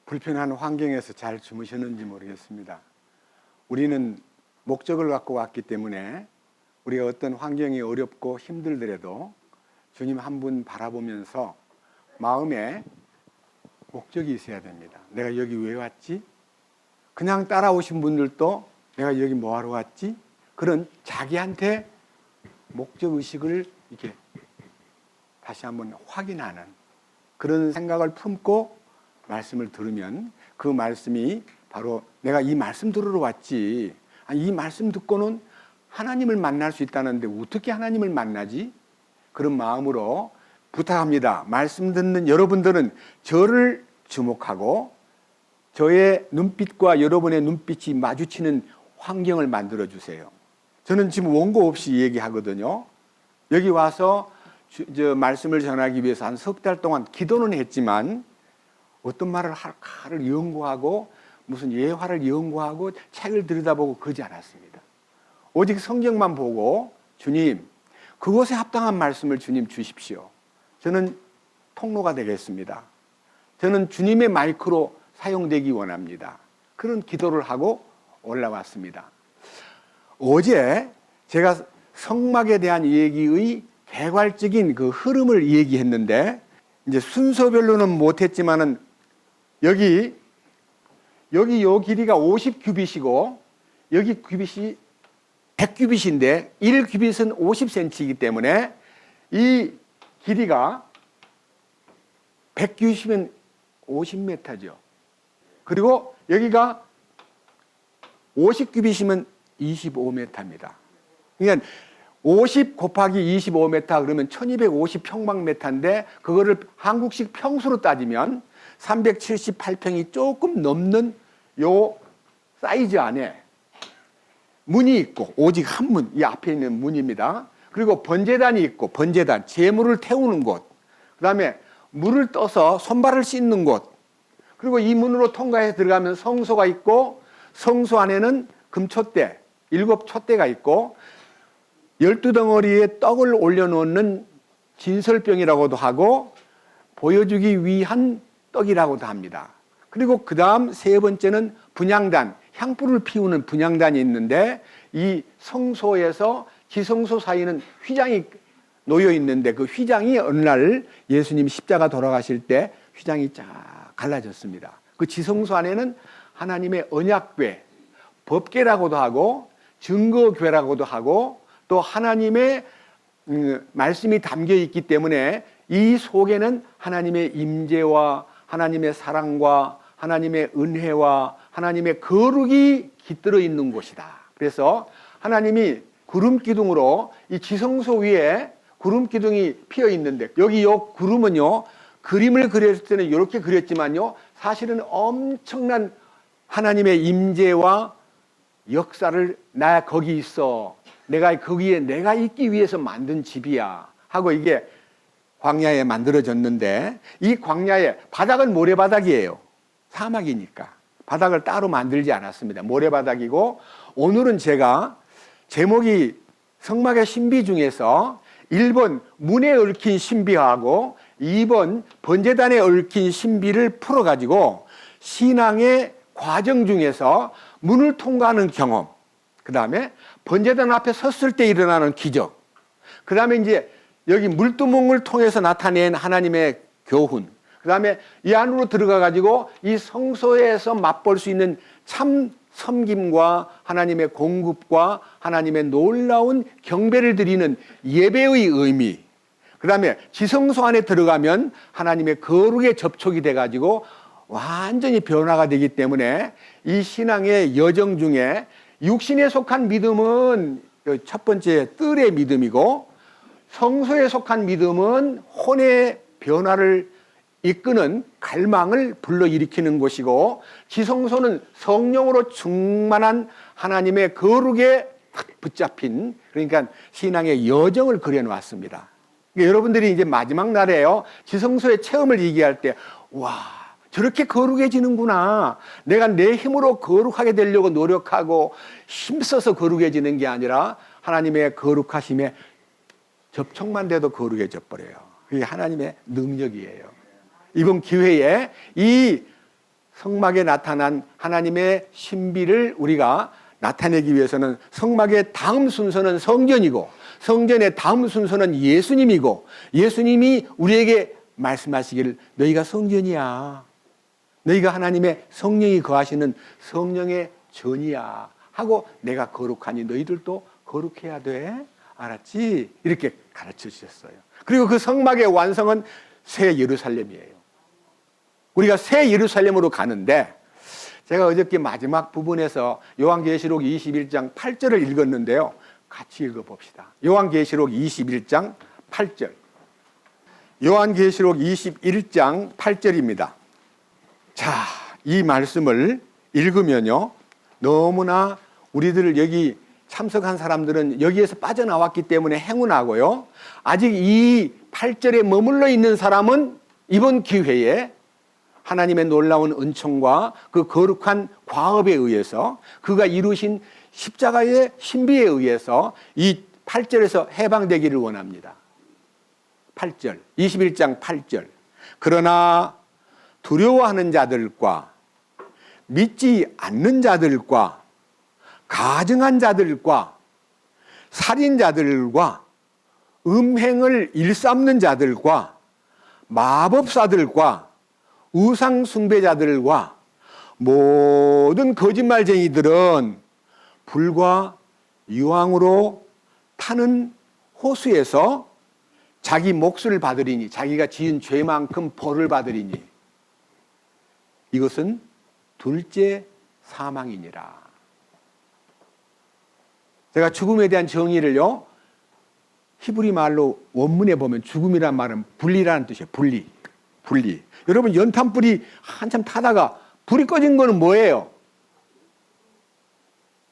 불편한 환경에서 잘 주무셨는지 모르겠습니다. 우리는 목적을 갖고 왔기 때문에 우리가 어떤 환경이 어렵고 힘들더라도 주님 한 분 바라보면서 마음에 목적이 있어야 됩니다. 내가 여기 왜 왔지? 그냥 따라오신 분들도 내가 여기 뭐하러 왔지? 그런 자기한테 목적의식을 이렇게 다시 한번 확인하는 그런 생각을 품고 말씀을 들으면 그 말씀이 바로 내가 이 말씀 들으러 왔지. 이 말씀 듣고는 하나님을 만날 수 있다는데 어떻게 하나님을 만나지? 그런 마음으로 부탁합니다. 말씀 듣는 여러분들은 저를 주목하고 저의 눈빛과 여러분의 눈빛이 마주치는 환경을 만들어 주세요. 저는 지금 원고 없이 얘기하거든요. 여기 와서 말씀을 전하기 위해서 한 석 달 동안 기도는 했지만 어떤 말을 할까를 연구하고 무슨 예화를 연구하고 책을 들여다보고 그러지 않았습니다. 오직 성경만 보고 주님 그곳에 합당한 말씀을 주님 주십시오. 저는 통로가 되겠습니다. 저는 주님의 마이크로 사용되기 원합니다. 그런 기도를 하고 올라왔습니다. 어제 제가 성막에 대한 얘기의 개괄적인 그 흐름을 얘기했는데 이제 순서별로는 못했지만은 여기 요 길이가 50규빗이고 여기 규빗이 100규빗인데 1규빗은 50cm이기 때문에 이 길이가 100규빗이면 50m죠. 그리고 여기가 50규빗이면 25m입니다. 그러니까 50 곱하기 25m 그러면 1250평방미터인데 그거를 한국식 평수로 따지면 378평이 조금 넘는 요 사이즈 안에 문이 있고 오직 한 문, 이 앞에 있는 문입니다. 그리고 번제단이 있고 번제단, 제물을 태우는 곳, 그 다음에 물을 떠서 손발을 씻는 곳, 그리고 이 문으로 통과해 들어가면 성소가 있고 성소 안에는 금촛대, 7촛대가 있고 12덩어리의 떡을 올려놓는 진설병이라고도 하고 보여주기 위한 떡이라고도 합니다. 그리고 그 다음 세 번째는 분향단, 향불을 피우는 분향단이 있는데 이 성소에서 지성소 사이는 휘장이 놓여 있는데 그 휘장이 어느 날 예수님 십자가 돌아가실 때 휘장이 쫙 갈라졌습니다. 그 지성소 안에는 하나님의 언약궤, 법궤라고도 하고 증거궤라고도 하고 또 하나님의 말씀이 담겨 있기 때문에 이 속에는 하나님의 임재와 하나님의 사랑과 하나님의 은혜와 하나님의 거룩이 깃들어 있는 곳이다. 그래서 하나님이 구름 기둥으로 이 지성소 위에 구름 기둥이 피어 있는데 여기 요 구름은요 그림을 그렸을 때는 이렇게 그렸지만요 사실은 엄청난 하나님의 임재와 역사를 나 거기 있어 내가 거기에 내가 있기 위해서 만든 집이야 하고 이게 광야에 만들어졌는데 이 광야의 바닥은 모래바닥이에요. 사막이니까 바닥을 따로 만들지 않았습니다. 모래바닥이고 오늘은 제가 제목이 성막의 신비 중에서 1번 문에 얽힌 신비하고 2번 번제단에 얽힌 신비를 풀어가지고 신앙의 과정 중에서 문을 통과하는 경험, 그 다음에 번제단 앞에 섰을 때 일어나는 기적, 그 다음에 이제 여기 물두멍을 통해서 나타낸 하나님의 교훈, 그 다음에 이 안으로 들어가가지고 이 성소에서 맛볼 수 있는 참 섬김과 하나님의 공급과 하나님의 놀라운 경배를 드리는 예배의 의미, 그 다음에 지성소 안에 들어가면 하나님의 거룩에 접촉이 돼가지고 완전히 변화가 되기 때문에 이 신앙의 여정 중에 육신에 속한 믿음은 첫 번째 뜰의 믿음이고 성소에 속한 믿음은 혼의 변화를 이끄는 갈망을 불러일으키는 곳이고 지성소는 성령으로 충만한 하나님의 거룩에 붙잡힌 그러니까 신앙의 여정을 그려놓았습니다. 그러니까 여러분들이 이제 마지막 날에요 지성소의 체험을 얘기할 때 와 저렇게 거룩해지는구나. 내가 내 힘으로 거룩하게 되려고 노력하고 힘써서 거룩해지는 게 아니라 하나님의 거룩하심에 접촉만 돼도 거룩해져 버려요. 그게 하나님의 능력이에요. 이번 기회에 이 성막에 나타난 하나님의 신비를 우리가 나타내기 위해서는 성막의 다음 순서는 성전이고 성전의 다음 순서는 예수님이고 예수님이 우리에게 말씀하시기를 너희가 성전이야. 너희가 하나님의 성령이 거하시는 성령의 전이야. 하고 내가 거룩하니 너희들도 거룩해야 돼. 알았지? 이렇게 가르쳐 주셨어요. 그리고 그 성막의 완성은 새 예루살렘이에요. 우리가 새 예루살렘으로 가는데 제가 어저께 마지막 부분에서 요한계시록 21장 8절을 읽었는데요. 같이 읽어봅시다. 요한계시록 21장 8절. 요한계시록 21장 8절입니다. 자, 이 말씀을 읽으면요. 너무나 우리들 여기 참석한 사람들은 여기에서 빠져나왔기 때문에 행운하고요. 아직 이 8절에 머물러 있는 사람은 이번 기회에 하나님의 놀라운 은총과 그 거룩한 과업에 의해서 그가 이루신 십자가의 신비에 의해서 이 8절에서 해방되기를 원합니다. 8절, 21장 8절. 그러나 두려워하는 자들과 믿지 않는 자들과 가증한 자들과 살인자들과 음행을 일삼는 자들과 마법사들과 우상 숭배자들과 모든 거짓말쟁이들은 불과 유황으로 타는 호수에서 자기 몫을 받으리니 자기가 지은 죄만큼 벌을 받으리니 이것은 둘째 사망이니라. 제가 죽음에 대한 정의를요 히브리 말로 원문에 보면 죽음이란 말은 분리라는 뜻이에요. 분리. 여러분 연탄불이 한참 타다가 불이 꺼진 거는 뭐예요?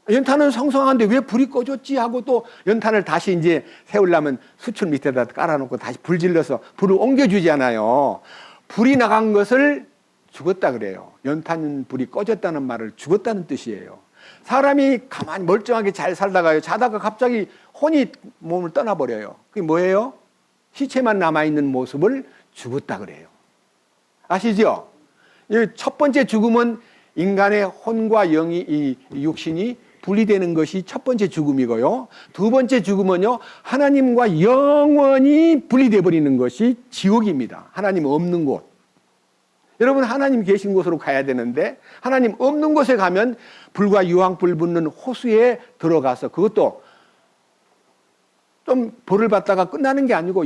연탄은 성성한데 왜 불이 꺼졌지 하고 또 연탄을 다시 이제 세우려면 수출 밑에다 깔아놓고 다시 불 질러서 불을 옮겨주잖아요. 불이 나간 것을 죽었다 그래요. 연탄 불이 꺼졌다는 말을 죽었다는 뜻이에요. 사람이 가만히 멀쩡하게 잘 살다가요. 자다가 갑자기 혼이 몸을 떠나버려요. 그게 뭐예요? 시체만 남아있는 모습을 죽었다 그래요. 아시죠? 첫 번째 죽음은 인간의 혼과 영이, 이 육신이 분리되는 것이 첫 번째 죽음이고요. 두 번째 죽음은요, 하나님과 영원히 분리되어 버리는 것이 지옥입니다. 하나님 없는 곳. 여러분, 하나님 계신 곳으로 가야 되는데, 하나님 없는 곳에 가면 불과 유황불 붙는 호수에 들어가서 그것도 좀 벌을 받다가 끝나는 게 아니고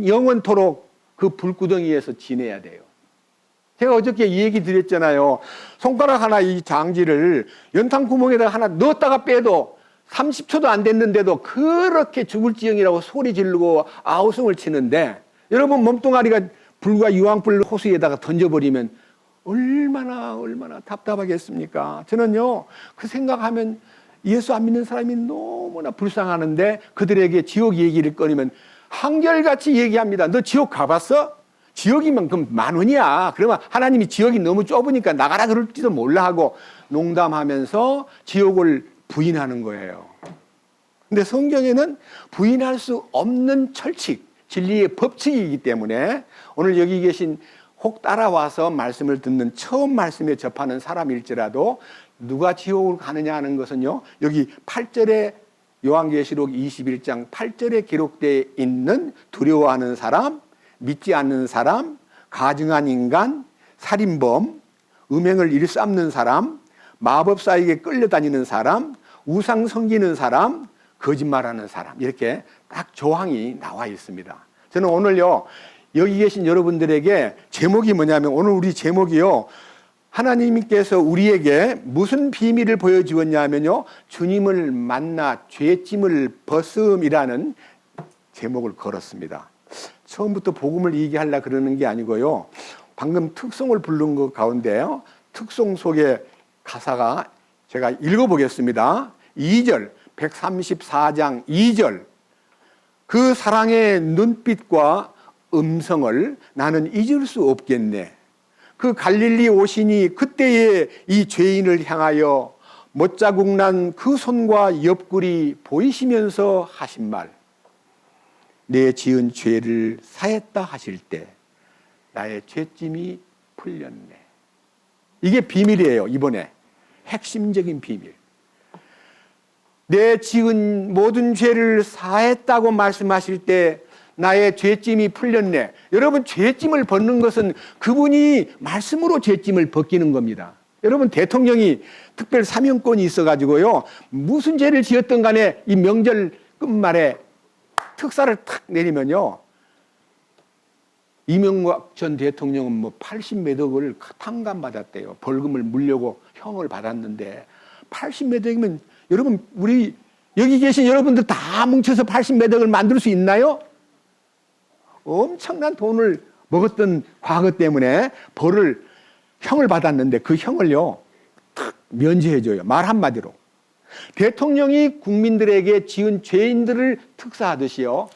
영원토록 그 불구덩이에서 지내야 돼요. 제가 어저께 이 얘기 드렸잖아요. 손가락 하나 이 장지를 연탄 구멍에다 하나 넣었다가 빼도 30초도 안 됐는데도 그렇게 죽을지경이라고 소리 지르고 아우성을 치는데 여러분 몸뚱아리가 불과 유황불 호수에다가 던져버리면 얼마나 답답하겠습니까? 저는요 그 생각하면 예수 안 믿는 사람이 너무나 불쌍하는데 그들에게 지옥 얘기를 꺼내면 한결같이 얘기합니다. 너 지옥 가봤어? 지옥이면 그럼 10,000원이야. 그러면 하나님이 지옥이 너무 좁으니까 나가라 그럴지도 몰라 하고 농담하면서 지옥을 부인하는 거예요. 근데 성경에는 부인할 수 없는 철칙, 진리의 법칙이기 때문에 오늘 여기 계신 혹 따라와서 말씀을 듣는 처음 말씀에 접하는 사람일지라도 누가 지옥을 가느냐 하는 것은요. 여기 8절에 요한계시록 21장 8절에 기록되어 있는 두려워하는 사람, 믿지 않는 사람, 가증한 인간, 살인범, 음행을 일삼는 사람, 마법사에게 끌려다니는 사람, 우상 섬기는 사람, 거짓말하는 사람 이렇게 딱 조항이 나와 있습니다. 저는 오늘요 여기 계신 여러분들에게 제목이 뭐냐면 오늘 우리 제목이요 하나님께서 우리에게 무슨 비밀을 보여주었냐면요 주님을 만나 죄짐을 벗음이라는 제목을 걸었습니다. 처음부터 복음을 얘기하려고 그러는 게 아니고요 방금 특송을 부른 것 가운데요 특송 속에 가사가 제가 읽어보겠습니다. 2절 134장 2절 그 사랑의 눈빛과 음성을 나는 잊을 수 없겠네. 그 갈릴리 오시니 그때에 이 죄인을 향하여 못자국 난 그 손과 옆구리 보이시면서 하신 말 내 지은 죄를 사했다 하실 때 나의 죄짐이 풀렸네. 이게 비밀이에요. 이번에 핵심적인 비밀. 내 지은 모든 죄를 사했다고 말씀하실 때 나의 죄짐이 풀렸네. 여러분, 죄짐을 벗는 것은 그분이 말씀으로 죄짐을 벗기는 겁니다. 여러분, 대통령이 특별 사면권이 있어가지고요, 무슨 죄를 지었든 간에 이 명절 끝말에 특사를 탁 내리면요, 이명박 전 대통령은 뭐 80몇 억을 탕감받았대요. 벌금을 물려고 형을 받았는데, 80몇 억이면 여러분, 우리 여기 계신 여러분들 다 뭉쳐서 80몇 억을 만들 수 있나요? 엄청난 돈을 먹었던 과거 때문에 형을 받았는데 그 형을요, 탁 면제해줘요. 말 한마디로. 대통령이 국민들에게 지은 죄인들을 특사하듯이요,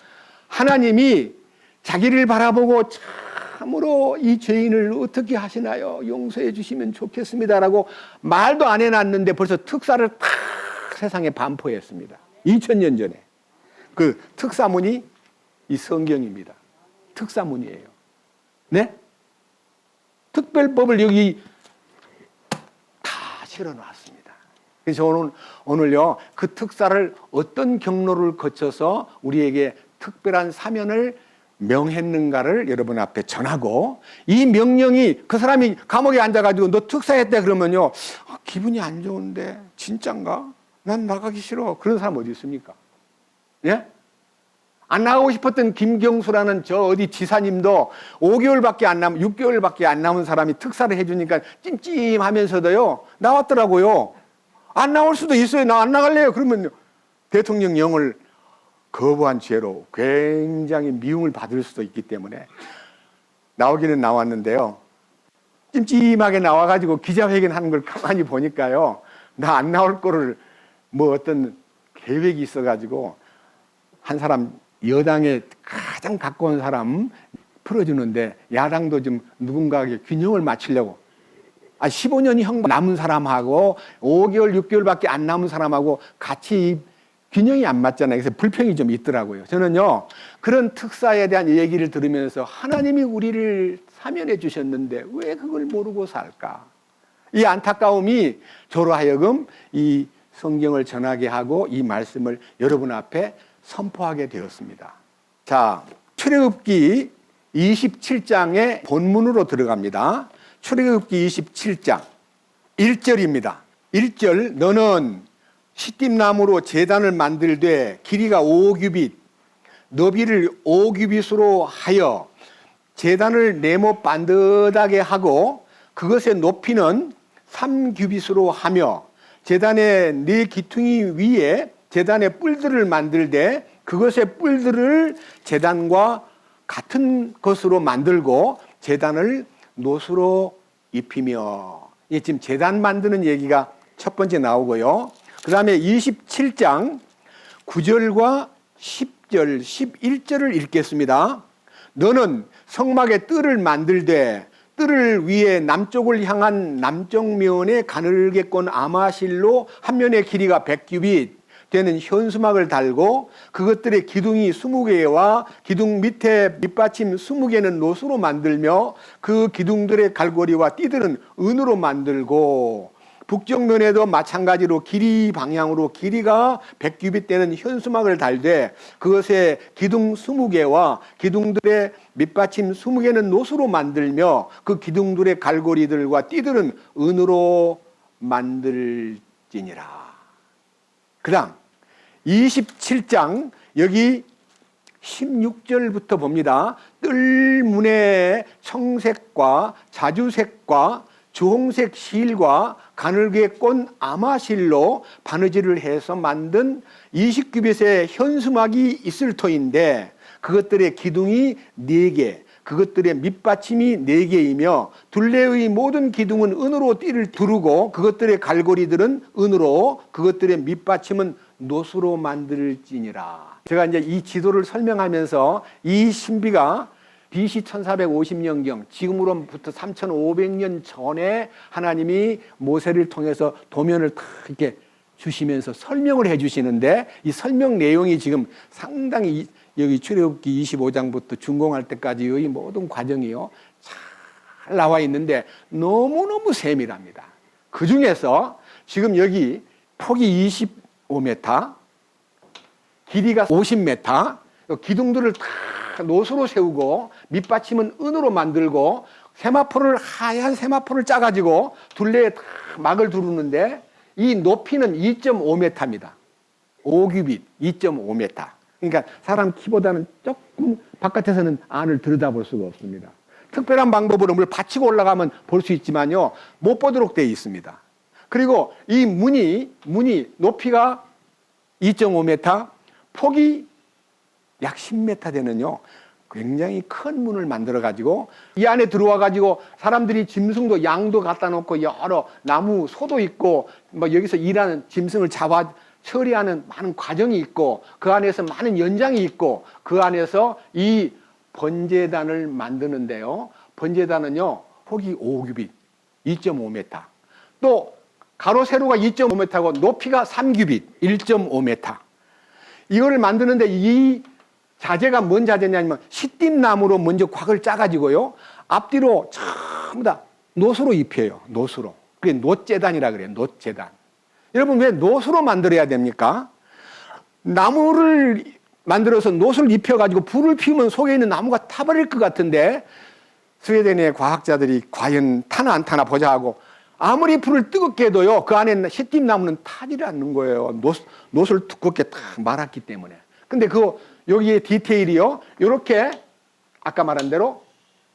하나님이 자기를 바라보고 참으로 이 죄인을 어떻게 하시나요? 용서해 주시면 좋겠습니다라고 말도 안 해놨는데 벌써 특사를 탁 세상에 반포했습니다. 2000년 전에. 그 특사문이 이 성경입니다. 특사문이에요. 네? 특별법을 여기 다 실어놨습니다. 그래서 오늘요, 그 특사를 어떤 경로를 거쳐서 우리에게 특별한 사면을 명했는가를 여러분 앞에 전하고, 이 명령이, 그 사람이 감옥에 앉아가지고 너 특사했대 그러면요, 기분이 안 좋은데 진짠가? 난 나가기 싫어. 그런 사람 어디 있습니까? 예? 안 나가고 싶었던 김경수라는 저 어디 지사님도 5개월밖에 안 남은, 6개월밖에 안 남은 사람이 특사를 해주니까 찜찜하면서도요, 나왔더라고요. 안 나올 수도 있어요. 나 안 나갈래요. 그러면 대통령령을 거부한 죄로 굉장히 미움을 받을 수도 있기 때문에 나오기는 나왔는데요, 찜찜하게 나와가지고 기자회견 하는 걸 가만히 보니까요, 나 안 나올 거를 뭐 어떤 계획이 있어가지고 한 사람, 여당에 가장 가까운 사람 풀어주는데, 야당도 좀 누군가에게 균형을 맞추려고 15년이 형 남은 사람하고 5개월, 6개월밖에 안 남은 사람하고 같이 균형이 안 맞잖아요. 그래서 불평이 좀 있더라고요. 저는요, 그런 특사에 대한 얘기를 들으면서 하나님이 우리를 사면해 주셨는데 왜 그걸 모르고 살까? 이 안타까움이 저로 하여금 이 성경을 전하게 하고 이 말씀을 여러분 앞에 선포하게 되었습니다. 자, 출애굽기 27장의 본문으로 들어갑니다. 출애굽기 27장 1절입니다. 1절, 너는 시띠나무로 제단을 만들되 길이가 5규빗, 너비를 5규빗으로 하여 제단을 네모 반듯하게 하고 그것의 높이는 3규빗으로 하며 제단의 네 기퉁이 위에 제단의 뿔들을 만들되 그것의 뿔들을 제단과 같은 것으로 만들고 제단을 노수로 입히며. 지금 제단 만드는 얘기가 첫 번째 나오고요. 그 다음에 27장 9절과 10절, 11절을 읽겠습니다. 너는 성막의 뜰을 만들되 뜰을 위에 남쪽을 향한 남쪽 면에 가늘게 꼰 아마실로 한 면의 길이가 100규빗 되는 현수막을 달고 그것들의 기둥이 20개와 기둥 밑에 밑받침 20개는 노수로 만들며 그 기둥들의 갈고리와 띠들은 은으로 만들고 북쪽면에도 마찬가지로 길이 방향으로 길이가 100규빗 되는 현수막을 달되 그것에 기둥 20개와 기둥들의 밑받침 20개는 노수로 만들며 그 기둥들의 갈고리들과 띠들은 은으로 만들지니라. 그 다음 27장 여기 16절부터 봅니다. 뜰문에 청색과 자주색과 주홍색 실과 가늘게 꼰 아마실로 바느질을 해서 만든 20규빗의 현수막이 있을 터인데 그것들의 기둥이 4개, 그것들의 밑받침이 4개이며 둘레의 모든 기둥은 은으로 띠를 두르고 그것들의 갈고리들은 은으로 그것들의 밑받침은 노수로 만들지니라. 제가 이제 이 지도를 설명하면서 이 신비가 BC 1450년경, 지금으로부터 3500년 전에 하나님이 모세를 통해서 도면을 탁 이렇게 주시면서 설명을 해 주시는데 이 설명 내용이 지금 상당히 여기 출애굽기 25장부터 준공할 때까지의 모든 과정이요, 잘 나와 있는데 너무너무 세밀합니다. 그 중에서 지금 여기 폭이 25m, 길이가 50m, 기둥들을 다 노수로 세우고 밑받침은 은으로 만들고 세마포를 하얀 세마포를 짜가지고 둘레에 다 막을 두르는데 이 높이는 2.5m입니다. 5규빗 2.5m. 그러니까 사람 키보다는 조금 바깥에서는 안을 들여다볼 수가 없습니다. 특별한 방법으로 물 받치고 올라가면 볼 수 있지만요, 못 보도록 되어 있습니다. 그리고 이 문이 높이가 2.5m, 폭이 약 10m 되는요, 굉장히 큰 문을 만들어 가지고 이 안에 들어와 가지고 사람들이 짐승도 양도 갖다 놓고 여러 나무 소도 있고 뭐 여기서 일하는 짐승을 잡아 처리하는 많은 과정이 있고 그 안에서 많은 연장이 있고 그 안에서 이 번제단을 만드는데요. 번제단은요, 폭이 5규빗, 2.5m. 또 가로 세로가 2.5m고 높이가 3규빗, 1.5m. 이거를 만드는데 이 자재가 뭔 자재냐면 시띠나무로 먼저 곽을 짜가지고요, 앞뒤로 전부 다 노수로 입혀요. 노수로. 그게 노제단이라 그래요. 노제단. 여러분, 왜 노수로 만들어야 됩니까? 나무를 만들어서 노수를 입혀가지고 불을 피우면 속에 있는 나무가 타버릴 것 같은데 스웨덴의 과학자들이 과연 타나 안 타나 보자 하고 아무리 불을 뜨겁게 해도요, 그 안에 시띠나무는 타지를 않는 거예요. 노수를 두껍게 딱 말았기 때문에. 근데 여기에 디테일이요, 요렇게 아까 말한 대로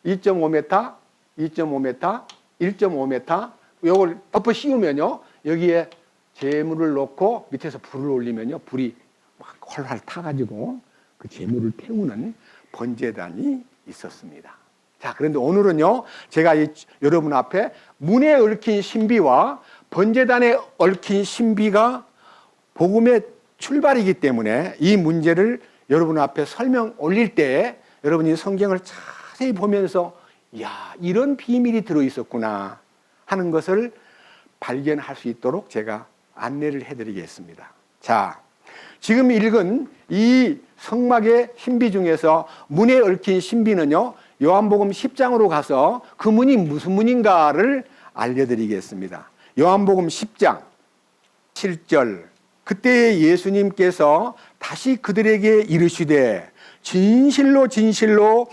2.5m, 2.5m, 1.5m 요걸 덮어 씌우면요, 여기에 재물을 넣고 밑에서 불을 올리면요, 불이 막 활활 타가지고 그 재물을 태우는 번제단이 있었습니다. 자, 그런데 오늘은요, 제가 여러분 앞에 문에 얽힌 신비와 번제단에 얽힌 신비가 복음의 출발이기 때문에 이 문제를 여러분 앞에 설명 올릴 때 여러분이 성경을 자세히 보면서 이야, 이런 비밀이 들어있었구나 하는 것을 발견할 수 있도록 제가 안내를 해드리겠습니다. 자, 지금 읽은 이 성막의 신비 중에서 문에 얽힌 신비는요, 요한복음 10장으로 가서 그 문이 무슨 문인가를 알려드리겠습니다. 요한복음 10장 7절, 그때 예수님께서 다시 그들에게 이르시되 진실로 진실로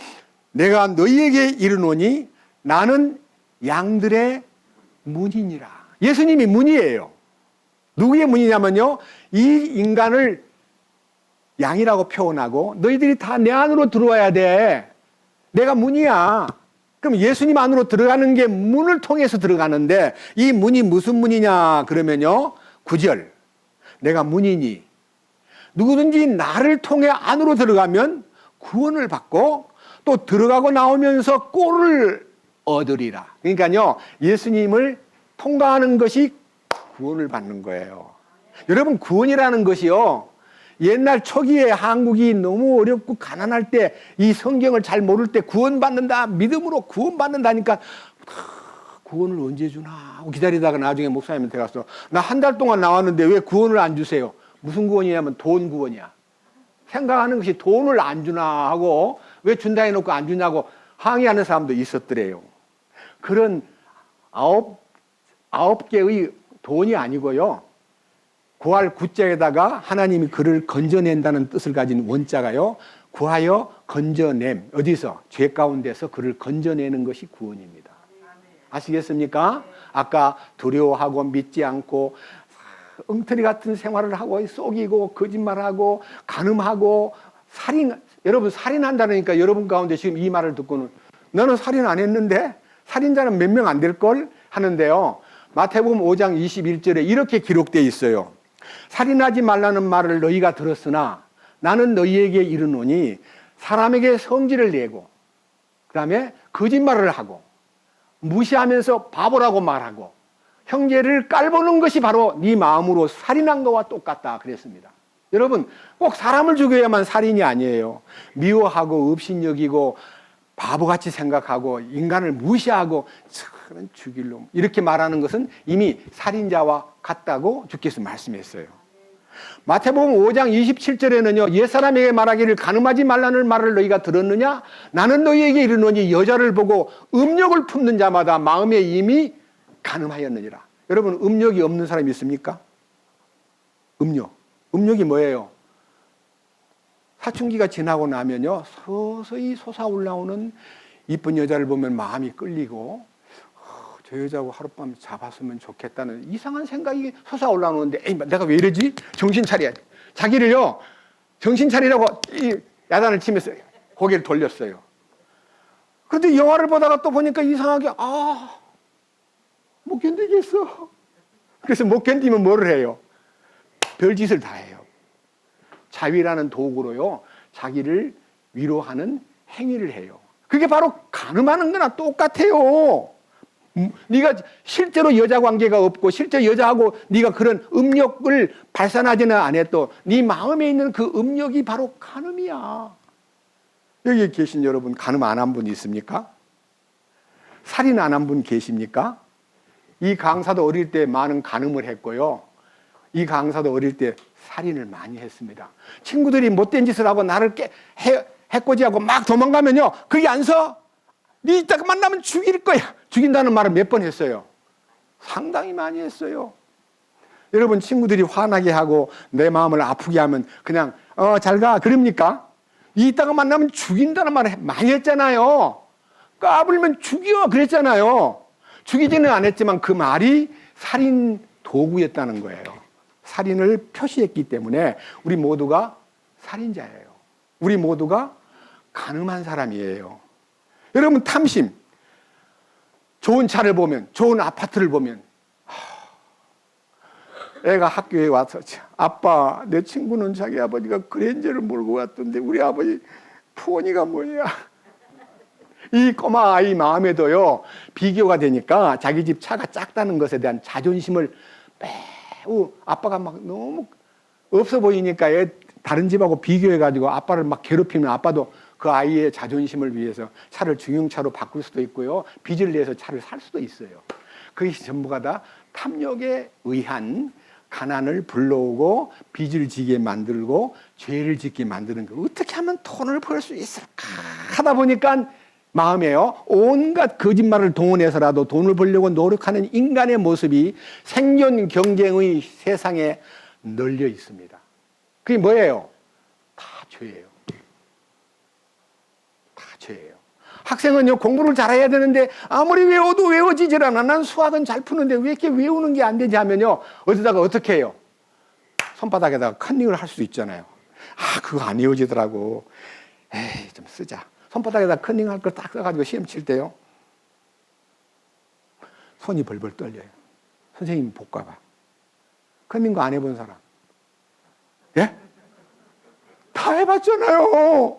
내가 너희에게 이르노니 나는 양들의 문이니라. 예수님이 문이에요. 누구의 문이냐면요, 이 인간을 양이라고 표현하고 너희들이 다 내 안으로 들어와야 돼. 내가 문이야. 그럼 예수님 안으로 들어가는 게 문을 통해서 들어가는데 이 문이 무슨 문이냐 그러면요, 9절, 내가 문이니 누구든지 나를 통해 안으로 들어가면 구원을 받고 또 들어가고 나오면서 꼴을 얻으리라. 그러니까요, 예수님을 통과하는 것이 구원을 받는 거예요. 여러분, 구원이라는 것이요, 옛날 초기에 한국이 너무 어렵고 가난할 때 이 성경을 잘 모를 때 구원받는다, 믿음으로 구원받는다니까 구원을 언제 주나 하고 기다리다가 나중에 목사님한테 가서 나 한 달 동안 나왔는데 왜 구원을 안 주세요? 무슨 구원이냐면 돈 구원이야. 생각하는 것이 돈을 안 주나 하고 왜 준다 해놓고 안 주냐고 항의하는 사람도 있었더래요. 그런 아홉 개의 돈이 아니고요, 구할 구자에다가 하나님이 그를 건져낸다는 뜻을 가진 원자가요, 구하여 건져냄, 어디서? 죄 가운데서 그를 건져내는 것이 구원입니다. 아시겠습니까? 아까 두려워하고 믿지 않고 엉터리 같은 생활을 하고 속이고 거짓말하고 간음하고 살인, 여러분 살인한다니까 여러분 가운데 지금 이 말을 듣고는 너는 살인 안 했는데 살인자는 몇 명 안 될걸 하는데요, 마태복음 5장 21절에 이렇게 기록되어 있어요. 살인하지 말라는 말을 너희가 들었으나 나는 너희에게 이르노니 사람에게 성질을 내고 그 다음에 거짓말을 하고 무시하면서 바보라고 말하고 형제를 깔보는 것이 바로 네 마음으로 살인한 것과 똑같다 그랬습니다. 여러분, 꼭 사람을 죽여야만 살인이 아니에요. 미워하고 업신여기고 바보같이 생각하고 인간을 무시하고 저는 죽일 놈 이렇게 말하는 것은 이미 살인자와 같다고 주께서 말씀했어요. 마태복음 5장 27절에는요, 옛사람에게 말하기를 가늠하지 말라는 말을 너희가 들었느냐? 나는 너희에게 이르노니 여자를 보고 음욕을 품는 자마다 마음에 이미 가늠하였느니라. 여러분, 음욕이 없는 사람이 있습니까? 음욕이 뭐예요? 사춘기가 지나고 나면요, 서서히 솟아올라오는 이쁜 여자를 보면 마음이 끌리고, 저 여자하고 하룻밤 잡았으면 좋겠다는 이상한 생각이 솟아올라오는데, 에이, 내가 왜 이러지? 정신 차려야지. 자기를요, 정신 차리라고 야단을 치면서 고개를 돌렸어요. 그런데 영화를 보다가 또 보니까 이상하게, 못 견디겠어. 그래서 못 견디면 뭐를 해요? 별짓을 다 해요. 자위라는 도구로요, 자기를 위로하는 행위를 해요. 그게 바로 가늠하는 거나 똑같아요. 네가 실제로 여자 관계가 없고 실제 여자하고 네가 그런 음욕을 발산하지는 않아도 네 마음에 있는 그 음욕이 바로 가늠이야. 여기 계신 여러분, 가늠 안 한 분 있습니까? 살인 안 한 분 계십니까? 이 강사도 어릴 때 많은 가늠을 했고요, 이 강사도 어릴 때 살인을 많이 했습니다. 친구들이 못된 짓을 하고 나를 해코지하고 막 도망가면요, 그게 안 서? 네 이따가 만나면 죽일 거야. 죽인다는 말을 몇 번 했어요. 상당히 많이 했어요. 여러분, 친구들이 화나게 하고 내 마음을 아프게 하면 그냥 잘 가 그럽니까? 이따가 만나면 죽인다는 말을 많이 했잖아요. 까불면 죽여 그랬잖아요. 죽이지는 않았지만 그 말이 살인 도구였다는 거예요. 살인을 표시했기 때문에 우리 모두가 살인자예요. 우리 모두가 가늠한 사람이에요. 여러분, 탐심. 좋은 차를 보면, 좋은 아파트를 보면, 애가 학교에 와서, 아빠, 내 친구는 자기 아버지가 그랜저를 몰고 왔던데 우리 아버지 푸원이가 뭐야? 이 꼬마 아이 마음에도요, 비교가 되니까 자기 집 차가 작다는 것에 대한 자존심을 매우, 아빠가 막 너무 없어 보이니까 다른 집하고 비교해가지고 아빠를 막 괴롭히면 아빠도 그 아이의 자존심을 위해서 차를 중형차로 바꿀 수도 있고요, 빚을 내서 차를 살 수도 있어요. 그것이 전부가 다 탐욕에 의한 가난을 불러오고 빚을 지게 만들고 죄를 짓게 만드는 거. 어떻게 하면 돈을 벌 수 있을까 하다 보니까 마음에요, 온갖 거짓말을 동원해서라도 돈을 벌려고 노력하는 인간의 모습이 생존 경쟁의 세상에 널려 있습니다. 그게 뭐예요? 다 죄예요. 다 죄예요. 학생은요, 공부를 잘해야 되는데 아무리 외워도 외워지질 않아. 난 수학은 잘 푸는데 왜 이렇게 외우는 게 안 되지 하면요, 어디다가 어떻게 해요? 손바닥에다가 컨닝을 할 수도 있잖아요. 그거 안 외워지더라고. 에이, 좀 쓰자. 손바닥에다 컨닝할 걸 딱 써가지고 시험 칠 때요, 손이 벌벌 떨려요. 선생님 볼까봐. 컨닝거 안 해본 사람? 예? 다 해봤잖아요.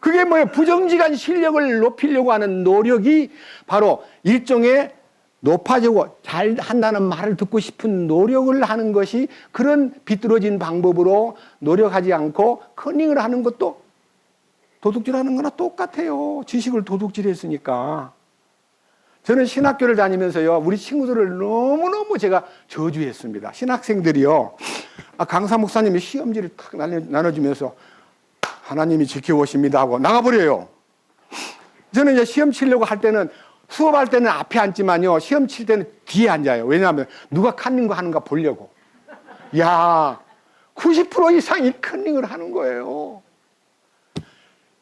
그게 뭐예요? 부정직한 실력을 높이려고 하는 노력이 바로 일종의 높아지고 잘한다는 말을 듣고 싶은 노력을 하는 것이, 그런 비뚤어진 방법으로 노력하지 않고 컨닝을 하는 것도 도둑질하는 거나 똑같아요. 지식을 도둑질했으니까. 저는 신학교를 다니면서요, 우리 친구들을 너무너무 제가 저주했습니다. 신학생들이요, 강사 목사님이 시험지를 탁 나눠주면서 하나님이 지켜보십니다 하고 나가버려요. 저는 이제 시험 치려고 할 때는, 수업할 때는 앞에 앉지만요, 시험 칠 때는 뒤에 앉아요. 왜냐하면 누가 컨닝 거 하는가 보려고. 야, 90% 이상이 컨닝을 하는 거예요.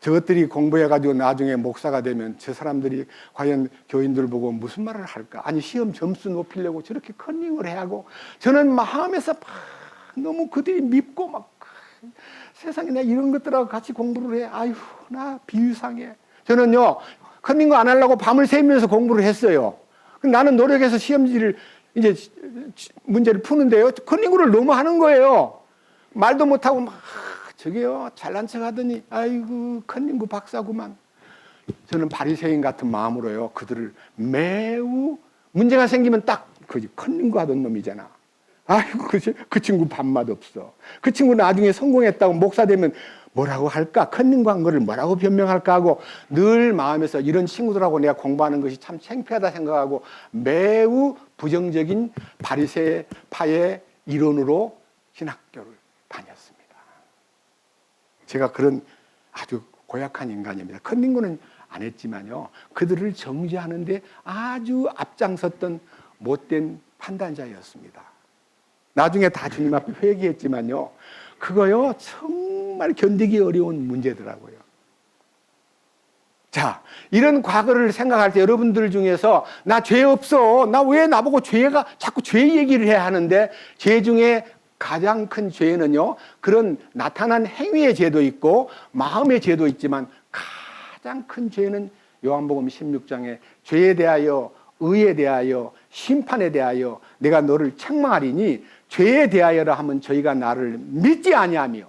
저것들이 공부해가지고 나중에 목사가 되면 저 사람들이 과연 교인들 보고 무슨 말을 할까? 아니, 시험 점수 높이려고 저렇게 컨닝을 해야 하고, 저는 마음에서 막 너무 그들이 밉고 막, 세상에 나 이런 것들하고 같이 공부를 해. 아유, 나 비유상해. 저는요, 컨닝 거 안 하려고 밤을 새면서 공부를 했어요. 나는 노력해서 시험지를 이제 문제를 푸는데요, 컨닝을 너무 하는 거예요. 말도 못하고 막, 저게요, 잘난 척 하더니, 아이고, 컨닝구 박사구만. 저는 바리새인 같은 마음으로요, 그들을 매우, 문제가 생기면 딱, 컨닝구 하던 놈이잖아. 아이고, 그 친구 밥맛 없어. 그 친구 나중에 성공했다고 목사 되면 뭐라고 할까? 컨닝구 한 거를 뭐라고 변명할까 하고 늘 마음에서 이런 친구들하고 내가 공부하는 것이 참 창피하다 생각하고 매우 부정적인 바리새파의 이론으로 신학교를 다녔습니다. 제가 그런 아주 고약한 인간입니다. 큰 인구는 안 했지만요. 그들을 정죄하는데 아주 앞장섰던 못된 판단자였습니다. 나중에 다 주님 앞에 회개했지만요. 그거요, 정말 견디기 어려운 문제더라고요. 자, 이런 과거를 생각할 때 여러분들 중에서 나 죄 없어. 나 왜 나보고 자꾸 죄 얘기를 해야 하는데, 죄 중에 가장 큰 죄는요, 그런 나타난 행위의 죄도 있고 마음의 죄도 있지만 가장 큰 죄는 요한복음 16장에 죄에 대하여, 의에 대하여, 심판에 대하여 내가 너를 책망하리니 죄에 대하여라 하면 저희가 나를 믿지 아니하며,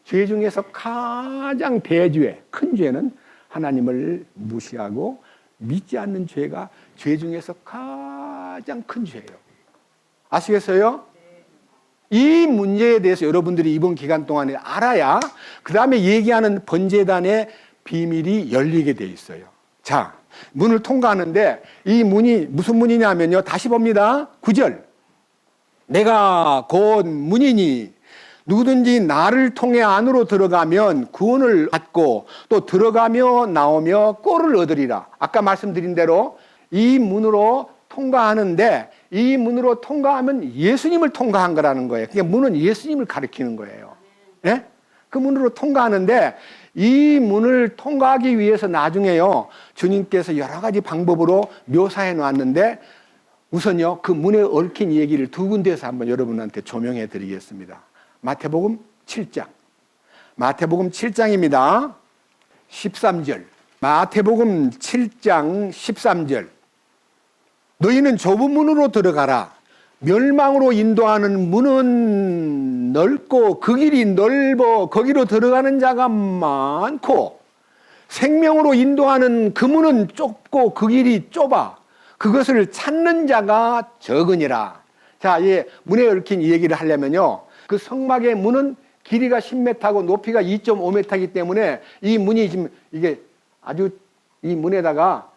죄 중에서 가장 대죄, 큰 죄는 하나님을 무시하고 믿지 않는 죄가 죄 중에서 가장 큰 죄예요. 아시겠어요? 이 문제에 대해서 여러분들이 이번 기간 동안에 알아야 그 다음에 얘기하는 번제단의 비밀이 열리게 돼 있어요. 자, 문을 통과하는데 이 문이 무슨 문이냐면요. 다시 봅니다. 9절. 내가 곧 문이니 누구든지 나를 통해 안으로 들어가면 구원을 받고 또 들어가며 나오며 꼴을 얻으리라. 아까 말씀드린 대로 이 문으로 통과하는데 이 문으로 통과하면 예수님을 통과한 거라는 거예요. 그러니까 문은 예수님을 가리키는 거예요. 네? 그 문으로 통과하는데 이 문을 통과하기 위해서 나중에요, 주님께서 여러 가지 방법으로 묘사해 놨는데 우선요, 그 문에 얽힌 얘기를 두 군데에서 한번 여러분한테 조명해 드리겠습니다. 마태복음 7장. 마태복음 7장입니다. 13절. 마태복음 7장 13절. 너희는 좁은 문으로 들어가라. 멸망으로 인도하는 문은 넓고 그 길이 넓어 거기로 들어가는 자가 많고 생명으로 인도하는 그 문은 좁고 그 길이 좁아 그것을 찾는 자가 적으니라. 자, 이 문에 얽힌 이 얘기를 하려면요, 그 성막의 문은 길이가 10m고 높이가 2.5m이기 때문에 이 문이 지금 이게 아주 이 문에다가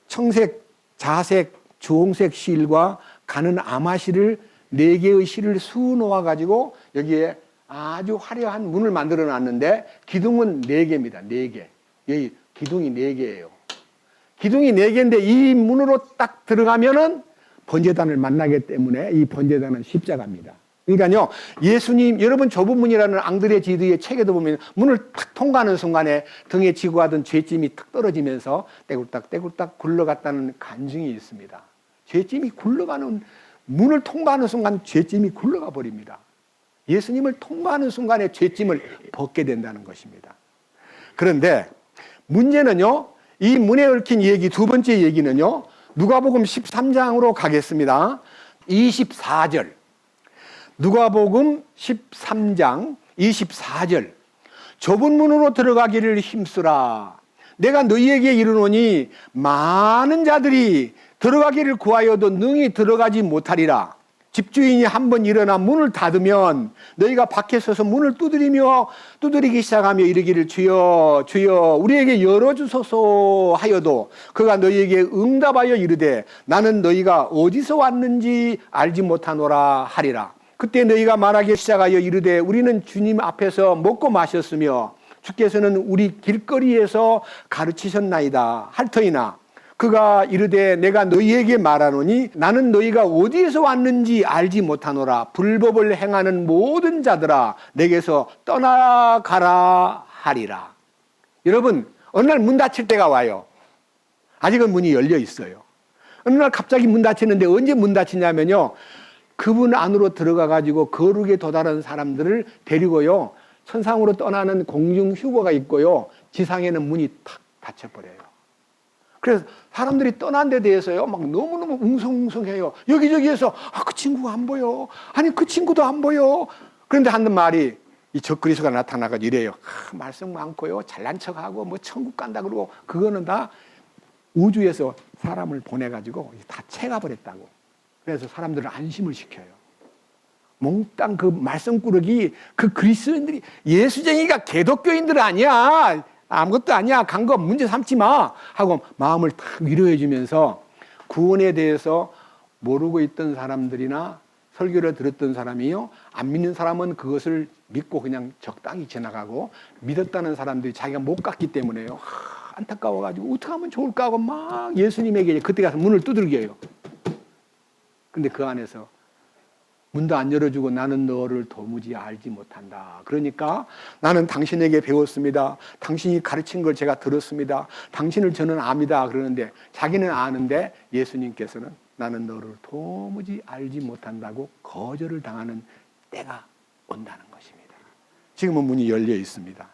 청색, 자색, 주홍색 실과 가는 아마실을 4개의 실을 수놓아 가지고 여기에 아주 화려한 문을 만들어 놨는데 기둥은 4개입니다. 4개. 여기 기둥이 4개예요. 기둥이 4개인데 이 문으로 딱 들어가면은 번제단을 만나기 때문에 이 번제단은 십자가입니다. 그러니까요, 예수님, 여러분 좁은 문이라는 앙드레 지드의 책에도 보면 문을 탁 통과하는 순간에 등에 지고 가던 죄짐이 탁 떨어지면서 떼굴딱 굴러갔다는 간증이 있습니다. 죄짐이 굴러가는, 문을 통과하는 순간 죄짐이 굴러가 버립니다. 예수님을 통과하는 순간에 죄짐을 벗게 된다는 것입니다. 그런데 문제는요, 이 문에 얽힌 얘기, 두 번째 얘기는요, 누가복음 13장으로 가겠습니다. 24절. 누가복음 13장 24절. 좁은 문으로 들어가기를 힘쓰라. 내가 너희에게 이르노니 많은 자들이 들어가기를 구하여도 능히 들어가지 못하리라. 집주인이 한번 일어나 문을 닫으면 너희가 밖에 서서 문을 두드리기 시작하며 이르기를 주여 주여 우리에게 열어주소서 하여도 그가 너희에게 응답하여 이르되 나는 너희가 어디서 왔는지 알지 못하노라 하리라. 그때 너희가 말하기 시작하여 이르되 우리는 주님 앞에서 먹고 마셨으며 주께서는 우리 길거리에서 가르치셨나이다 할 터이나 그가 이르되 내가 너희에게 말하노니 나는 너희가 어디에서 왔는지 알지 못하노라. 불법을 행하는 모든 자들아 내게서 떠나가라 하리라. 여러분, 어느 날 문 닫힐 때가 와요. 아직은 문이 열려 있어요. 어느 날 갑자기 문 닫히는데 언제 문 닫히냐면요, 그분 안으로 들어가 가지고 거룩에 도달한 사람들을 데리고요, 천상으로 떠나는 공중 휴거가 있고요, 지상에는 문이 탁 닫혀버려요. 그래서 사람들이 떠난 데 대해서요, 막 너무너무 웅성웅성해요. 여기저기에서, 그 친구가 안 보여. 아니, 그 친구도 안 보여. 그런데 하는 말이, 이 적그리스도가 나타나가지고 이래요. 말씀 많고요, 잘난 척하고, 뭐 천국 간다 그러고, 그거는 다 우주에서 사람을 보내가지고 다 채가버렸다고. 그래서 사람들을 안심을 시켜요. 몽땅 그 말썽꾸러기, 그 그리스도인들이, 예수쟁이가 개독교인들 아니야. 아무것도 아니야. 간 거 문제 삼지 마. 하고 마음을 탁 위로해 주면서 구원에 대해서 모르고 있던 사람들이나 설교를 들었던 사람이요, 안 믿는 사람은 그것을 믿고 그냥 적당히 지나가고, 믿었다는 사람들이 자기가 못 갔기 때문에요, 안타까워가지고 어떻게 하면 좋을까 하고 막 예수님에게 그때 가서 문을 두들겨요. 근데 그 안에서 문도 안 열어주고 나는 너를 도무지 알지 못한다. 그러니까 나는 당신에게 배웠습니다. 당신이 가르친 걸 제가 들었습니다. 당신을 저는 압니다. 그러는데 자기는 아는데 예수님께서는 나는 너를 도무지 알지 못한다고 거절을 당하는 때가 온다는 것입니다. 지금은 문이 열려 있습니다.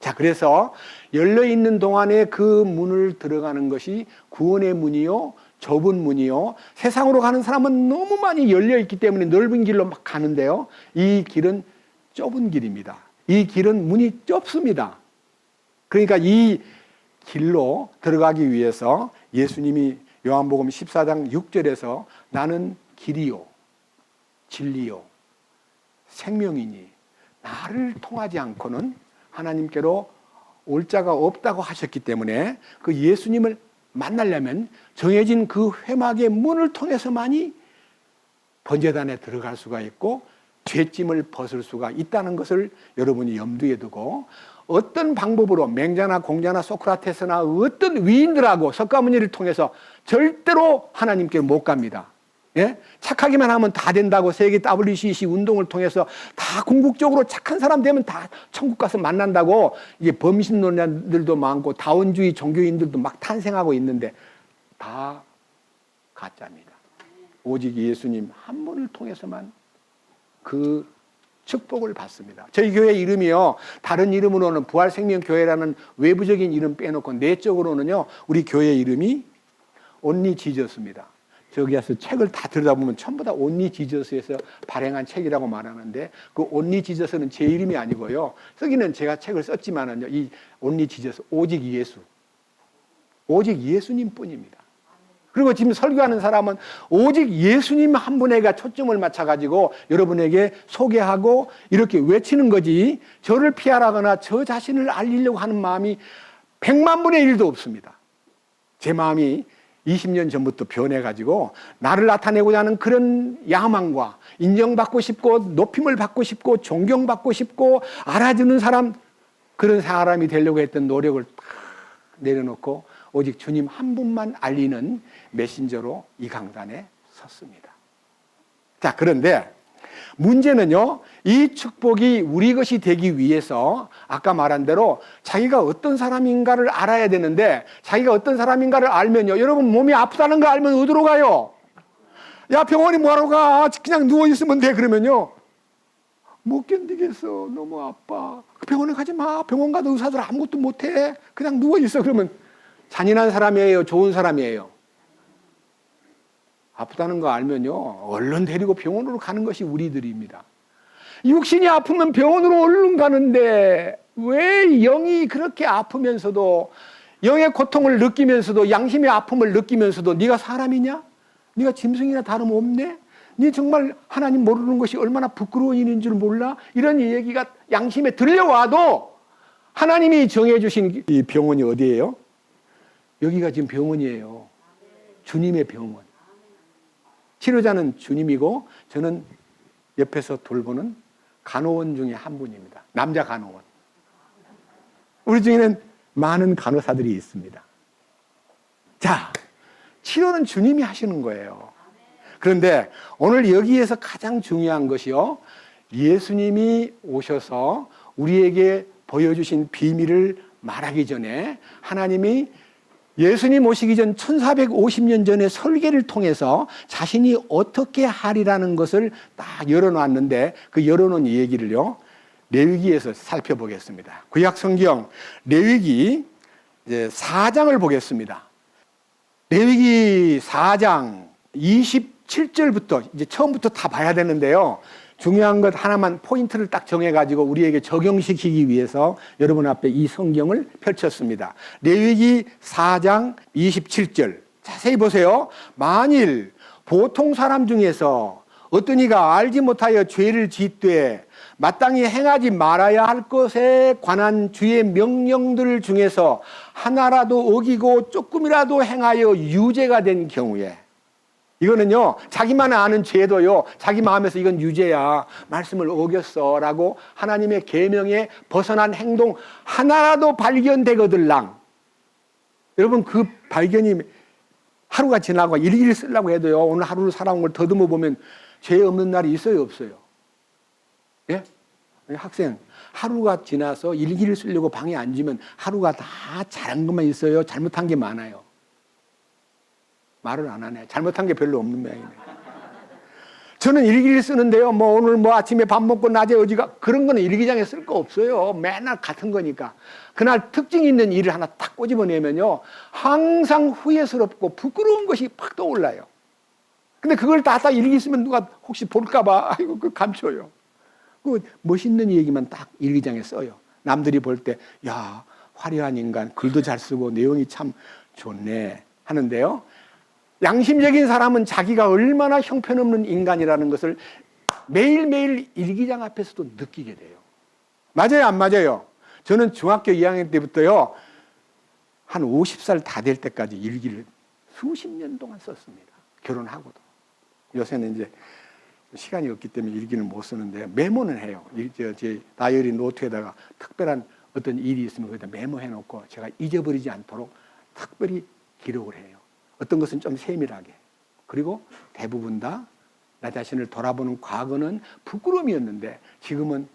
자, 그래서 열려 있는 동안에 그 문을 들어가는 것이 구원의 문이요, 좁은 문이요, 세상으로 가는 사람은 너무 많이 열려 있기 때문에 넓은 길로 막 가는데요, 이 길은 좁은 길입니다. 이 길은 문이 좁습니다. 그러니까 이 길로 들어가기 위해서 예수님이 요한복음 14장 6절에서 나는 길이요 진리요 생명이니 나를 통하지 않고는 하나님께로 올 자가 없다고 하셨기 때문에 그 예수님을 만나려면 정해진 그 회막의 문을 통해서만이 번제단에 들어갈 수가 있고 죄짐을 벗을 수가 있다는 것을 여러분이 염두에 두고, 어떤 방법으로 맹자나 공자나 소크라테스나 어떤 위인들하고 석가모니를 통해서 절대로 하나님께 못 갑니다. 예? 착하기만 하면 다 된다고 세계 WCC 운동을 통해서 다 궁극적으로 착한 사람 되면 다 천국 가서 만난다고 이제 범신론자들도 많고 다원주의 종교인들도 막 탄생하고 있는데 다 가짜입니다. 오직 예수님 한 분을 통해서만 그 축복을 받습니다. 저희 교회 이름이요, 다른 이름으로는 부활생명교회라는 외부적인 이름 빼놓고 내적으로는요, 우리 교회 이름이 온리 지저스입니다. 저기 가서 책을 다 들여다보면 전부 다 온리 지저스에서 발행한 책이라고 말하는데, 그 온리 지저스는 제 이름이 아니고요, 쓰기는 제가 책을 썼지만은요, 이 온리 지저스, 오직 예수, 오직 예수님 뿐입니다. 그리고 지금 설교하는 사람은 오직 예수님 한 분에게 초점을 맞춰가지고 여러분에게 소개하고 이렇게 외치는 거지, 저를 피하라거나 저 자신을 알리려고 하는 마음이 100만 분의 1도 없습니다. 제 마음이 20년 전부터 변해가지고 나를 나타내고자 하는 그런 야망과 인정받고 싶고 높임을 받고 싶고 존경받고 싶고 알아주는 사람, 그런 사람이 되려고 했던 노력을 다 내려놓고 오직 주님 한 분만 알리는 메신저로 이 강단에 섰습니다. 자, 그런데 문제는요, 이 축복이 우리 것이 되기 위해서 아까 말한 대로 자기가 어떤 사람인가를 알아야 되는데, 자기가 어떤 사람인가를 알면요, 여러분 몸이 아프다는 거 알면 어디로 가요? 야, 병원에 뭐하러 가? 그냥 누워있으면 돼. 그러면요, 못 견디겠어, 너무 아파. 병원에 가지 마. 병원 가도 의사들 아무것도 못해. 그냥 누워있어. 그러면 잔인한 사람이에요, 좋은 사람이에요? 아프다는 거 알면요, 얼른 데리고 병원으로 가는 것이 우리들입니다. 육신이 아프면 병원으로 얼른 가는데 왜 영이 그렇게 아프면서도, 영의 고통을 느끼면서도, 양심의 아픔을 느끼면서도 네가 사람이냐? 네가 짐승이나 다름없네? 네 정말 하나님 모르는 것이 얼마나 부끄러운 일인 줄 몰라? 이런 얘기가 양심에 들려와도 하나님이 정해주신 이 병원이 어디예요? 여기가 지금 병원이에요. 주님의 병원. 치료자는 주님이고 저는 옆에서 돌보는 간호원 중에 한 분입니다. 남자 간호원. 우리 중에는 많은 간호사들이 있습니다. 자, 치료는 주님이 하시는 거예요. 그런데 오늘 여기에서 가장 중요한 것이요, 예수님이 오셔서 우리에게 보여주신 비밀을 말하기 전에 하나님이 예수님 오시기 전 1450년 전에 설계를 통해서 자신이 어떻게 하리라는 것을 딱 열어놨는데, 그 열어놓은 얘기를요, 레위기에서 살펴보겠습니다. 구약 성경 레위기 4장을 보겠습니다. 레위기 4장 27절부터 이제 처음부터 다 봐야 되는데요, 중요한 것 하나만 포인트를 딱 정해가지고 우리에게 적용시키기 위해서 여러분 앞에 이 성경을 펼쳤습니다. 레위기 4장 27절 자세히 보세요. 만일 보통 사람 중에서 어떤 이가 알지 못하여 죄를 짓되 마땅히 행하지 말아야 할 것에 관한 주의 명령들 중에서 하나라도 어기고 조금이라도 행하여 유죄가 된 경우에, 이거는요, 자기만 아는 죄도요, 자기 마음에서 이건 유죄야, 말씀을 어겼어 라고 하나님의 계명에 벗어난 행동 하나라도 발견되거들랑, 여러분 그 발견이 하루가 지나고 일기를 쓰려고 해도요, 오늘 하루를 살아온 걸 더듬어 보면 죄 없는 날이 있어요, 없어요? 예? 학생, 하루가 지나서 일기를 쓰려고 방에 앉으면 하루가 다 잘한 것만 있어요? 잘못한 게 많아요? 말을 안 하네. 잘못한 게 별로 없는 모양이네. 저는 일기를 쓰는데요, 뭐 오늘 뭐 아침에 밥 먹고 낮에 어디가, 그런 거는 일기장에 쓸 거 없어요. 맨날 같은 거니까. 그날 특징 있는 일을 하나 딱 꼬집어내면요, 항상 후회스럽고 부끄러운 것이 팍 떠올라요. 근데 그걸 다 일기 쓰면 누가 혹시 볼까봐, 아이고, 그 감춰요. 그 멋있는 얘기만 딱 일기장에 써요. 남들이 볼 때, 야, 화려한 인간, 글도 잘 쓰고 내용이 참 좋네 하는데요. 양심적인 사람은 자기가 얼마나 형편없는 인간이라는 것을 매일매일 일기장 앞에서도 느끼게 돼요. 맞아요, 안 맞아요? 저는 중학교 2학년 때부터요, 한 50살 다 될 때까지 일기를 수십 년 동안 썼습니다. 결혼하고도. 요새는 이제 시간이 없기 때문에 일기는 못 쓰는데 메모는 해요. 제 다이어리 노트에다가 특별한 어떤 일이 있으면 거기다 메모해 놓고 제가 잊어버리지 않도록 특별히 기록을 해요. 어떤 것은 좀 세밀하게. 그리고 대부분 다 나 자신을 돌아보는 과거는 부끄러움이었는데 지금은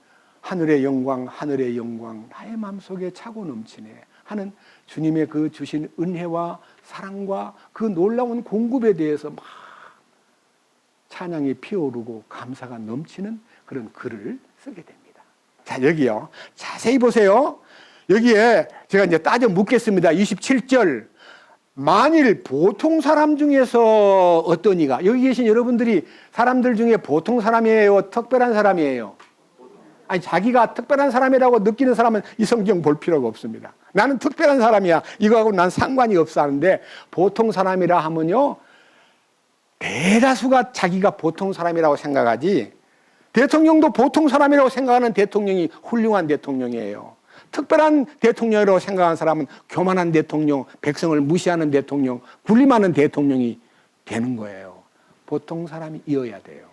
하늘의 영광, 하늘의 영광, 나의 마음속에 차고 넘치네 하는 주님의 그 주신 은혜와 사랑과 그 놀라운 공급에 대해서 막 찬양이 피어오르고 감사가 넘치는 그런 글을 쓰게 됩니다. 자, 여기요. 자세히 보세요. 여기에 제가 이제 따져 묻겠습니다. 27절. 만일 보통 사람 중에서 어떤 이가, 여기 계신 여러분들이 사람들 중에 보통 사람이에요? 특별한 사람이에요? 아니, 자기가 특별한 사람이라고 느끼는 사람은 이 성경 볼 필요가 없습니다. 나는 특별한 사람이야. 이거하고 난 상관이 없어 하는데, 보통 사람이라 하면요, 대다수가 자기가 보통 사람이라고 생각하지, 대통령도 보통 사람이라고 생각하는 대통령이 훌륭한 대통령이에요. 특별한 대통령이라고 생각하는 사람은 교만한 대통령, 백성을 무시하는 대통령, 군림하는 대통령이 되는 거예요. 보통 사람이어야 돼요.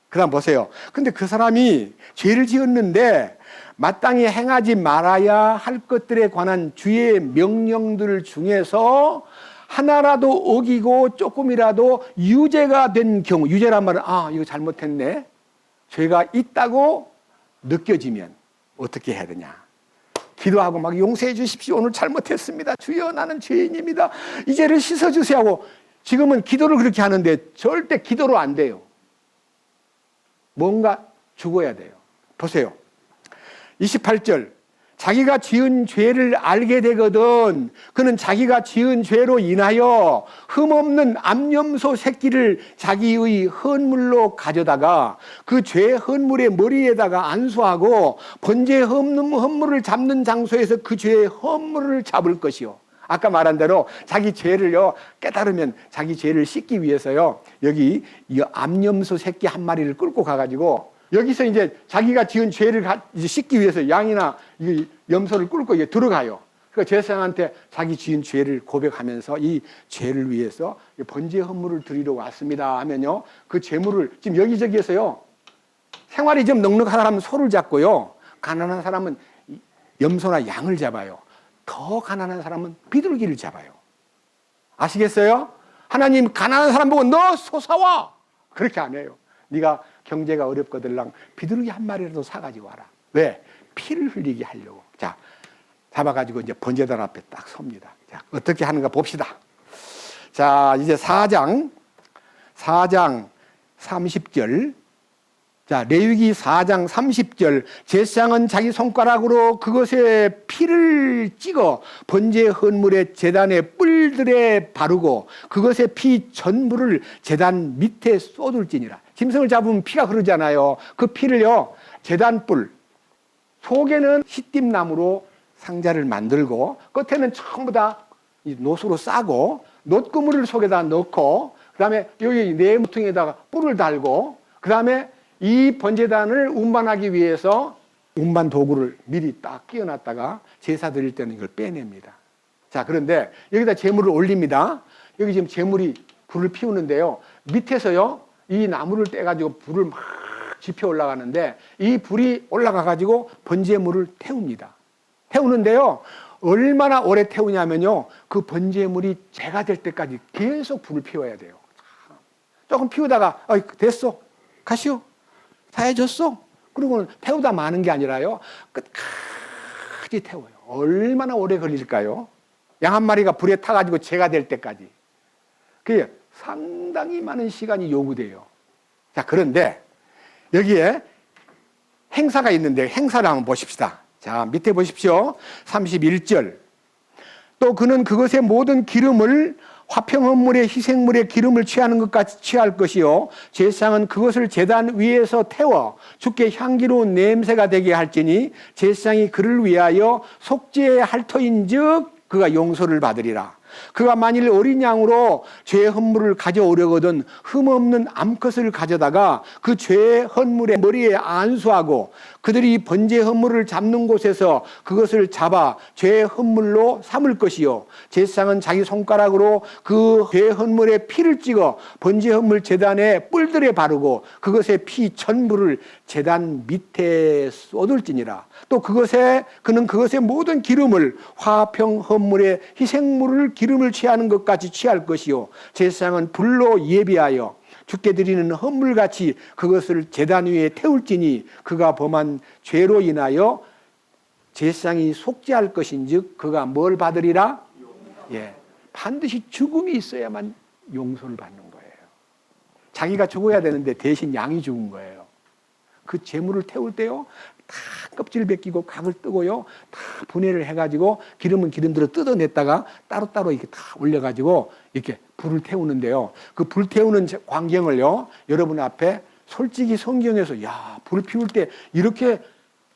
그 다음 보세요. 근데 그 사람이 죄를 지었는데 마땅히 행하지 말아야 할 것들에 관한 주의 명령들 중에서 하나라도 어기고 조금이라도 유죄가 된 경우, 유죄란 말은 이거 잘못했네, 죄가 있다고 느껴지면 어떻게 해야 되냐? 기도하고 막 용서해 주십시오. 오늘 잘못했습니다. 주여, 나는 죄인입니다. 이 죄를 씻어주세요 하고, 지금은 기도를 그렇게 하는데 절대 기도로 안 돼요. 뭔가 죽어야 돼요. 보세요. 28절. 자기가 지은 죄를 알게 되거든 그는 자기가 지은 죄로 인하여 흠없는 암염소 새끼를 자기의 헌물로 가져다가 그 죄 헌물의 머리에다가 안수하고 번제 헌물을 잡는 장소에서 그 죄의 헌물을 잡을 것이요. 아까 말한 대로 자기 죄를요 깨달으면 자기 죄를 씻기 위해서요, 여기 이 암염소 새끼 한 마리를 끌고 가가지고 여기서 이제 자기가 지은 죄를 이제 씻기 위해서 양이나 이 염소를 끌고 이제 들어가요. 그러니까 제사장한테 자기 지은 죄를 고백하면서 이 죄를 위해서 번제 헌물을 드리러 왔습니다 하면요, 그 제물을 지금 여기저기에서요, 생활이 좀 넉넉한 사람은 소를 잡고요, 가난한 사람은 염소나 양을 잡아요. 더 가난한 사람은 비둘기를 잡아요. 아시겠어요? 하나님 가난한 사람 보고 너 소 사와 그렇게 안 해요. 네가 경제가 어렵거들랑 비둘기 한 마리라도 사가지고 와라. 왜? 피를 흘리게 하려고. 자, 잡아가지고 이제 번제단 앞에 딱 섭니다. 자, 어떻게 하는가 봅시다. 자, 이제 4장 30절. 자, 레위기 4장 30절. 제사장은 자기 손가락으로 그것에 피를 찍어 번제 헌물의 제단의 뿔들에 바르고 그것의 피 전부를 제단 밑에 쏟을지니라. 짐승을 잡으면 피가 흐르잖아요. 그 피를요, 제단 뿔, 속에는 시띠나무로 상자를 만들고 끝에는 전부 다 노수로 싸고 놋그물을 속에다 넣고 그다음에 여기 네모퉁이에다가 뿔을 달고 그다음에 이 번제단을 운반하기 위해서 운반 도구를 미리 딱 끼워놨다가 제사 드릴 때는 이걸 빼냅니다. 자, 그런데 여기다 제물을 올립니다. 여기 지금 제물이 불을 피우는데요. 밑에서요, 이 나무를 떼가지고 불을 막 지펴 올라가는데 이 불이 올라가가지고 번제물을 태웁니다. 태우는데요. 얼마나 오래 태우냐면요. 그 번제물이 재가 될 때까지 계속 불을 피워야 돼요. 조금 피우다가 됐어. 가시오. 다 해줬어. 그리고 태우다 마는 게 아니라요. 끝까지 태워요. 얼마나 오래 걸릴까요? 양 한 마리가 불에 타가지고 재가 될 때까지. 그게 상당히 많은 시간이 요구돼요. 자, 그런데 여기에 행사가 있는데 행사를 한번 보십시다. 자, 밑에 보십시오. 31절. 또 그는 그것의 모든 기름을 화평헌물의 희생물의 기름을 취하는 것 같이 취할 것이요 제사장은 그것을 제단 위에서 태워 주께 향기로운 냄새가 되게 할지니 제사장이 그를 위하여 속죄의 할터인즉 그가 용서를 받으리라. 그가 만일 어린 양으로 죄의 헌물을 가져오려거든 흠없는 암컷을 가져다가 그 죄의 헌물의 머리에 안수하고 그들이 번제 헌물을 잡는 곳에서 그것을 잡아 죄의 헌물로 삼을 것이요 제사장은 자기 손가락으로 그 죄의 헌물에 피를 찍어 번제 헌물 제단에 뿔들에 바르고 그것의 피 전부를 제단 밑에 쏟을지니라. 또 그는 그것의 모든 기름을 화평 헌물의 희생물을 기름을 취하는 것 같이 취할 것이요 제사장은 불로 예비하여 주께 드리는 헌물같이 그것을 제단 위에 태울지니 그가 범한 죄로 인하여 제사장이 속죄할 것인즉 그가 뭘 받으리라? 예, 반드시 죽음이 있어야만 용서를 받는 거예요. 자기가 죽어야 되는데 대신 양이 죽은 거예요. 그 제물을 태울 때요 다 껍질 벗기고 각을 뜨고요 다 분해를 해가지고 기름은 기름대로 뜯어냈다가 따로따로 이렇게 다 올려가지고 이렇게 불을 태우는데요. 그 불 태우는 광경을요 여러분 앞에 솔직히 성경에서 야, 불 피울 때 이렇게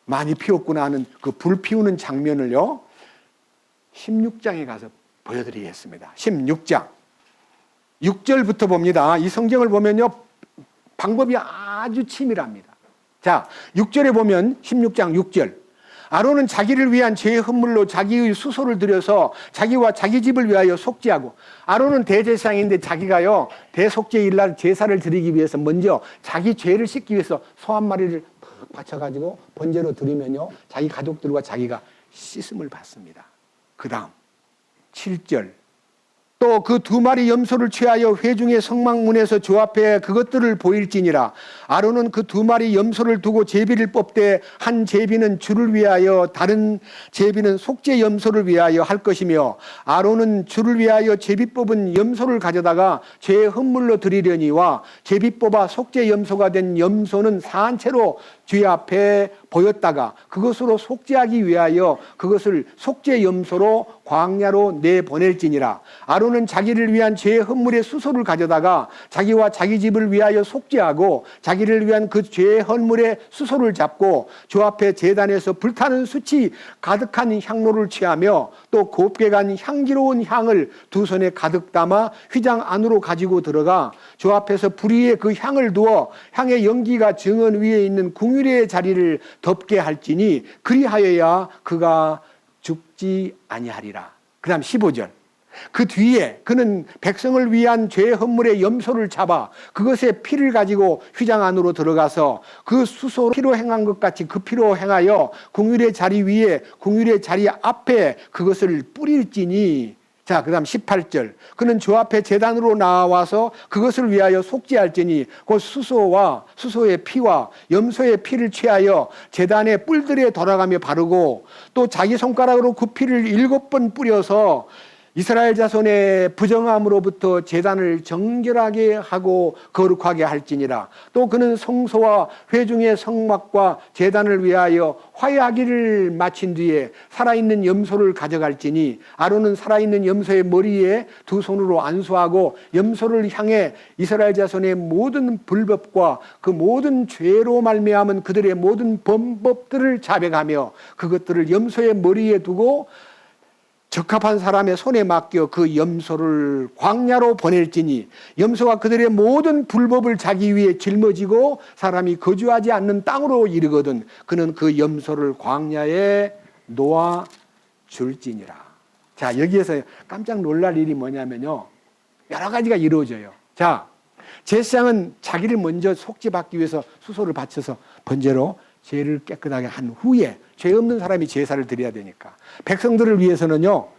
많이 피웠구나 하는 그 불 피우는 장면을요 16장에 가서 보여드리겠습니다. 16장 6절부터 봅니다. 이 성경을 보면요 방법이 아주 치밀합니다. 자, 6절에 보면 16장 6절. 아론은 자기를 위한 죄의 헌물로 자기의 수소를 들여서 자기와 자기 집을 위하여 속죄하고 아론은 대제사장인데 자기가요 대속죄일 날 제사를 드리기 위해서 먼저 자기 죄를 씻기 위해서 소 한 마리를 팍 바쳐가지고 번제로 드리면요 자기 가족들과 자기가 씻음을 받습니다. 그 다음 7절. 또 그 두 마리 염소를 취하여 회중의 성막문에서 주 앞에 그것들을 보일지니라. 아론은 그 두 마리 염소를 두고 제비를 뽑되 한 제비는 주를 위하여 다른 제비는 속죄 염소를 위하여 할 것이며 아론은 주를 위하여 제비 뽑은 염소를 가져다가 죄의 헌물로 드리려니와 제비 뽑아 속죄 염소가 된 염소는 사한 채로 주의 앞에 보였다가 그것으로 속죄하기 위하여 그것을 속죄 염소로 광야로 내보낼지니라. 아론은 자기를 위한 죄의 헌물의 수소를 가져다가 자기와 자기 집을 위하여 속죄하고 자기를 위한 그 죄의 헌물의 수소를 잡고 주 앞에 제단에서 불타는 숯이 가득한 향로를 취하며 또 곱게 간 향기로운 향을 두 손에 가득 담아 휘장 안으로 가지고 들어가 주 앞에서 불 위에 그 향을 두어 향의 연기가 증언 위에 있는 궁유리의 자리를 덮게 할지니 그리하여야 그가 죽지 아니하리라. 그 다음 15절. 그 뒤에 그는 백성을 위한 죄의 헌물의 염소를 잡아 그것의 피를 가지고 휘장 안으로 들어가서 그 수소로 피로 행한 것 같이 그 피로 행하여 궁율의 자리 위에 궁율의 자리 앞에 그것을 뿌릴지니. 자, 그 다음 18절. 그는 주 앞에 제단으로 나와서 그것을 위하여 속죄할지니 그 수소의 피와 염소의 피를 취하여 제단의 뿔들에 돌아가며 바르고 또 자기 손가락으로 그 피를 7번 뿌려서 이스라엘 자손의 부정함으로부터 제단을 정결하게 하고 거룩하게 할지니라. 또 그는 성소와 회중의 성막과 제단을 위하여 화해하기를 마친 뒤에 살아있는 염소를 가져갈지니 아론은 살아있는 염소의 머리에 두 손으로 안수하고 염소를 향해 이스라엘 자손의 모든 불법과 그 모든 죄로 말미암은 그들의 모든 범법들을 자백하며 그것들을 염소의 머리에 두고 적합한 사람의 손에 맡겨 그 염소를 광야로 보낼지니 염소가 그들의 모든 불법을 자기 위에 짊어지고 사람이 거주하지 않는 땅으로 이르거든 그는 그 염소를 광야에 놓아 줄지니라. 자, 여기에서 깜짝 놀랄 일이 뭐냐면요 여러 가지가 이루어져요. 자, 제사장은 자기를 먼저 속죄받기 위해서 수소를 바쳐서 번제로 죄를 깨끗하게 한 후에 죄 없는 사람이 제사를 드려야 되니까 백성들을 위해서는요,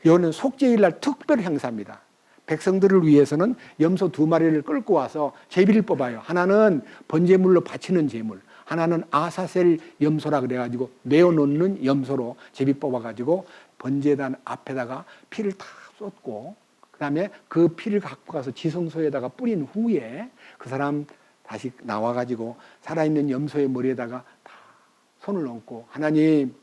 이거는 속죄일 날 특별 행사입니다. 백성들을 위해서는 염소 2마리를 끌고 와서 제비를 뽑아요. 하나는 번제물로 바치는 제물, 하나는 아사셀 염소라 그래가지고 내어놓는 염소로 제비 뽑아가지고 번제단 앞에다가 피를 다 쏟고 그 다음에 그 피를 갖고 가서 지성소에다가 뿌린 후에 그 사람 다시 나와가지고 살아있는 염소의 머리에다가 다 손을 얹고 하나님,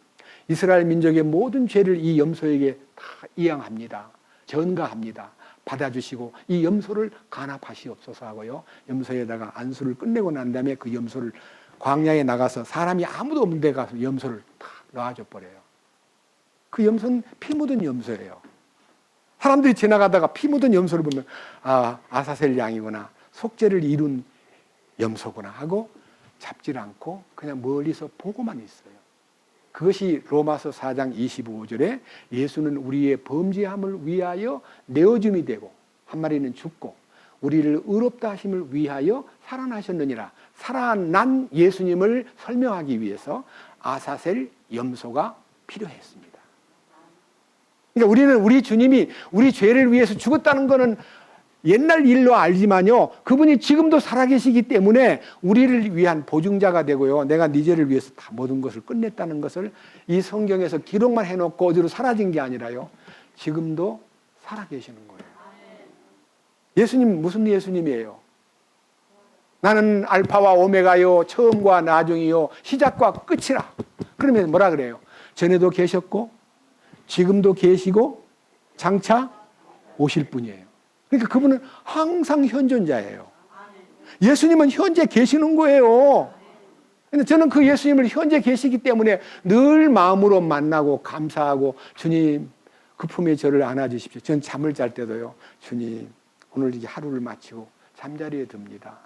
이스라엘 민족의 모든 죄를 이 염소에게 다 이양합니다. 전가합니다. 받아주시고 이 염소를 간합하시옵소서 하고요. 염소에다가 안수를 끝내고 난 다음에 그 염소를 광야에 나가서 사람이 아무도 없는 데 가서 염소를 다 놔줘 버려요. 그 염소는 피 묻은 염소예요. 사람들이 지나가다가 피 묻은 염소를 보면 아, 아사셀 양이구나, 속죄를 이룬 염소구나 하고 잡질 않고 그냥 멀리서 보고만 있어요. 그것이 로마서 4장 25절에 예수는 우리의 범죄함을 위하여 내어줌이 되고 한 마리는 죽고 우리를 의롭다 하심을 위하여 살아나셨느니라. 살아난 예수님을 설명하기 위해서 아사셀 염소가 필요했습니다. 그러니까 우리는 우리 주님이 우리 죄를 위해서 죽었다는 것은 옛날 일로 알지만요, 그분이 지금도 살아계시기 때문에 우리를 위한 보증자가 되고요, 내가 네 죄를 위해서 다 모든 것을 끝냈다는 것을 이 성경에서 기록만 해놓고 어디로 사라진 게 아니라요, 지금도 살아계시는 거예요. 예수님 무슨 예수님이에요? 나는 알파와 오메가요, 처음과 나중이요, 시작과 끝이라. 그러면 뭐라 그래요? 전에도 계셨고 지금도 계시고 장차 오실 분이에요. 그러니까 그분은 항상 현존자예요. 예수님은 현재 계시는 거예요. 근데 저는 그 예수님을 현재 계시기 때문에 늘 마음으로 만나고 감사하고, 주님 그 품에 저를 안아주십시오. 저는 잠을 잘 때도요, 주님 오늘 이제 하루를 마치고 잠자리에 듭니다.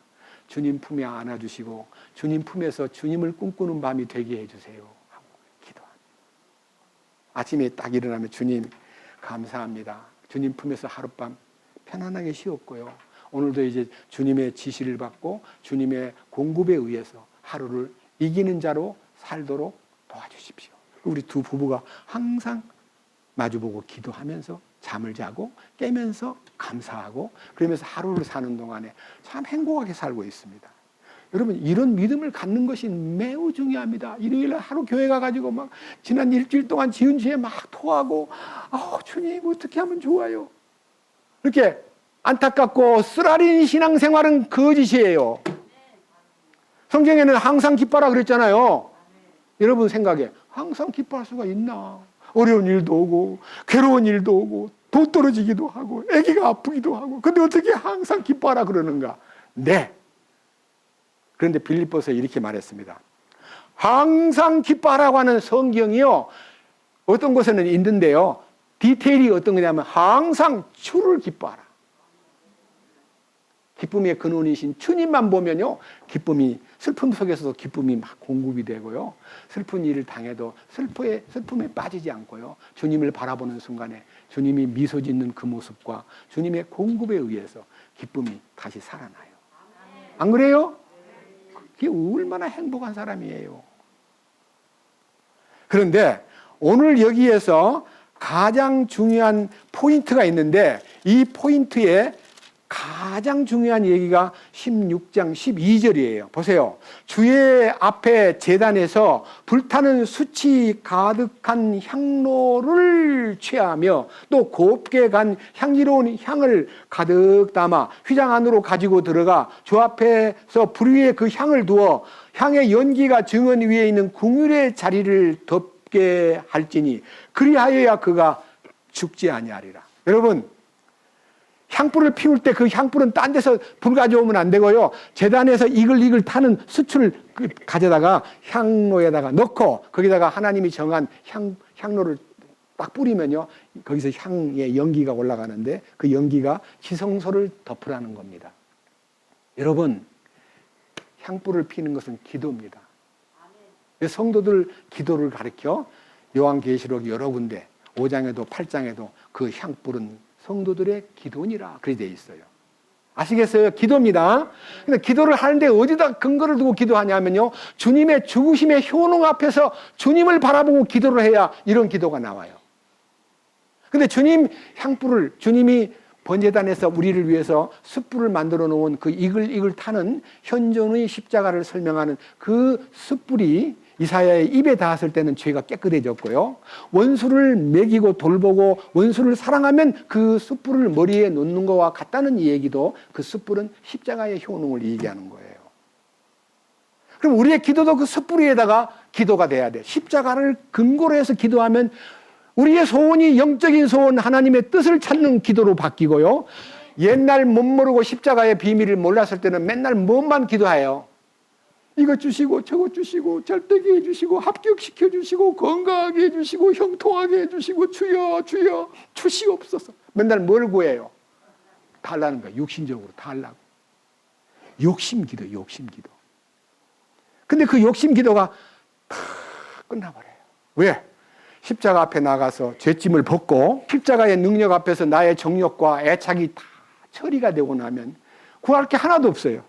주님 품에 안아주시고 주님 품에서 주님을 꿈꾸는 밤이 되게 해주세요 하고 기도합니다. 아침에 딱 일어나면 주님 감사합니다. 주님 품에서 하룻밤 편안하게 쉬었고요, 오늘도 이제 주님의 지시를 받고 주님의 공급에 의해서 하루를 이기는 자로 살도록 도와주십시오. 우리 두 부부가 항상 마주보고 기도하면서 잠을 자고 깨면서 감사하고 그러면서 하루를 사는 동안에 참 행복하게 살고 있습니다. 여러분, 이런 믿음을 갖는 것이 매우 중요합니다. 일요일에 하루 교회 가가지고 막 지난 일주일 동안 지은 죄에 막 토하고 주님 어떻게 하면 좋아요, 이렇게 안타깝고 쓰라린 신앙생활은 거짓이에요. 성경에는 항상 기뻐라 그랬잖아요. 여러분 생각에 항상 기뻐할 수가 있나? 어려운 일도 오고 괴로운 일도 오고 돈 떨어지기도 하고 아기가 아프기도 하고, 근데 어떻게 항상 기뻐하라 그러는가? 네. 그런데 빌립보서에 이렇게 말했습니다. 항상 기뻐하라고 하는 성경이요, 어떤 곳에는 있는데요, 디테일이 어떤 거냐면 항상 주를 기뻐하라. 기쁨의 근원이신 주님만 보면요, 기쁨이, 슬픔 속에서도 기쁨이 막 공급이 되고요, 슬픈 일을 당해도 슬픔에 빠지지 않고요, 주님을 바라보는 순간에 주님이 미소 짓는 그 모습과 주님의 공급에 의해서 기쁨이 다시 살아나요. 안 그래요? 그게 얼마나 행복한 사람이에요. 그런데 오늘 여기에서 가장 중요한 포인트가 있는데, 이 포인트에 가장 중요한 얘기가 16장 12절이에요. 보세요. 주의 앞에 제단에서 불타는 숯이 가득한 향로를 취하며 또 곱게 간 향기로운 향을 가득 담아 휘장 안으로 가지고 들어가 주 앞에서 불 위에 그 향을 두어 향의 연기가 증언 위에 있는 궁율의 자리를 덮게 할지니 그리하여야 그가 죽지 아니하리라. 여러분, 향불을 피울 때 그 향불은 딴 데서 불 가져오면 안 되고요, 제단에서 이글이글 타는 숯을 가져다가 향로에다가 넣고 거기다가 하나님이 정한 향로를 딱 뿌리면요, 거기서 향의 연기가 올라가는데 그 연기가 지성소를 덮으라는 겁니다. 여러분, 향불을 피는 것은 기도입니다. 성도들 기도를 가르쳐 요한계시록 여러 군데 5장에도 8장에도 그 향불은 성도들의 기도니라 그렇게 되어 있어요. 아시겠어요? 기도입니다. 근데 기도를 하는데 어디다 근거를 두고 기도하냐면요, 주님의 죽으심의 효능 앞에서 주님을 바라보고 기도를 해야 이런 기도가 나와요. 근데 주님 향불을, 주님이 번제단에서 우리를 위해서 숯불을 만들어 놓은 그 이글이글 타는 현존의 십자가를 설명하는 그 숯불이 이사야의 입에 닿았을 때는 죄가 깨끗해졌고요, 원수를 먹이고 돌보고 원수를 사랑하면 그 숯불을 머리에 놓는 것과 같다는 이 얘기도, 그 숯불은 십자가의 효능을 얘기하는 거예요. 그럼 우리의 기도도 그 숯불 위에다가 기도가 돼야 돼. 십자가를 근거로 해서 기도하면 우리의 소원이 영적인 소원, 하나님의 뜻을 찾는 기도로 바뀌고요, 옛날 못 모르고 십자가의 비밀을 몰랐을 때는 맨날 뭐만 기도해요. 이거 주시고 저거 주시고 절대게 해주시고 합격시켜 주시고 건강하게 해주시고 형통하게 해주시고 주여 주여 주시옵소서. 맨날 뭘 구해요? 달라는 거야. 육신적으로 달라고. 욕심기도, 욕심기도. 근데 그 욕심기도가 다 끝나버려요. 왜? 십자가 앞에 나가서 죄짐을 벗고 십자가의 능력 앞에서 나의 정욕과 애착이 다 처리가 되고 나면 구할 게 하나도 없어요.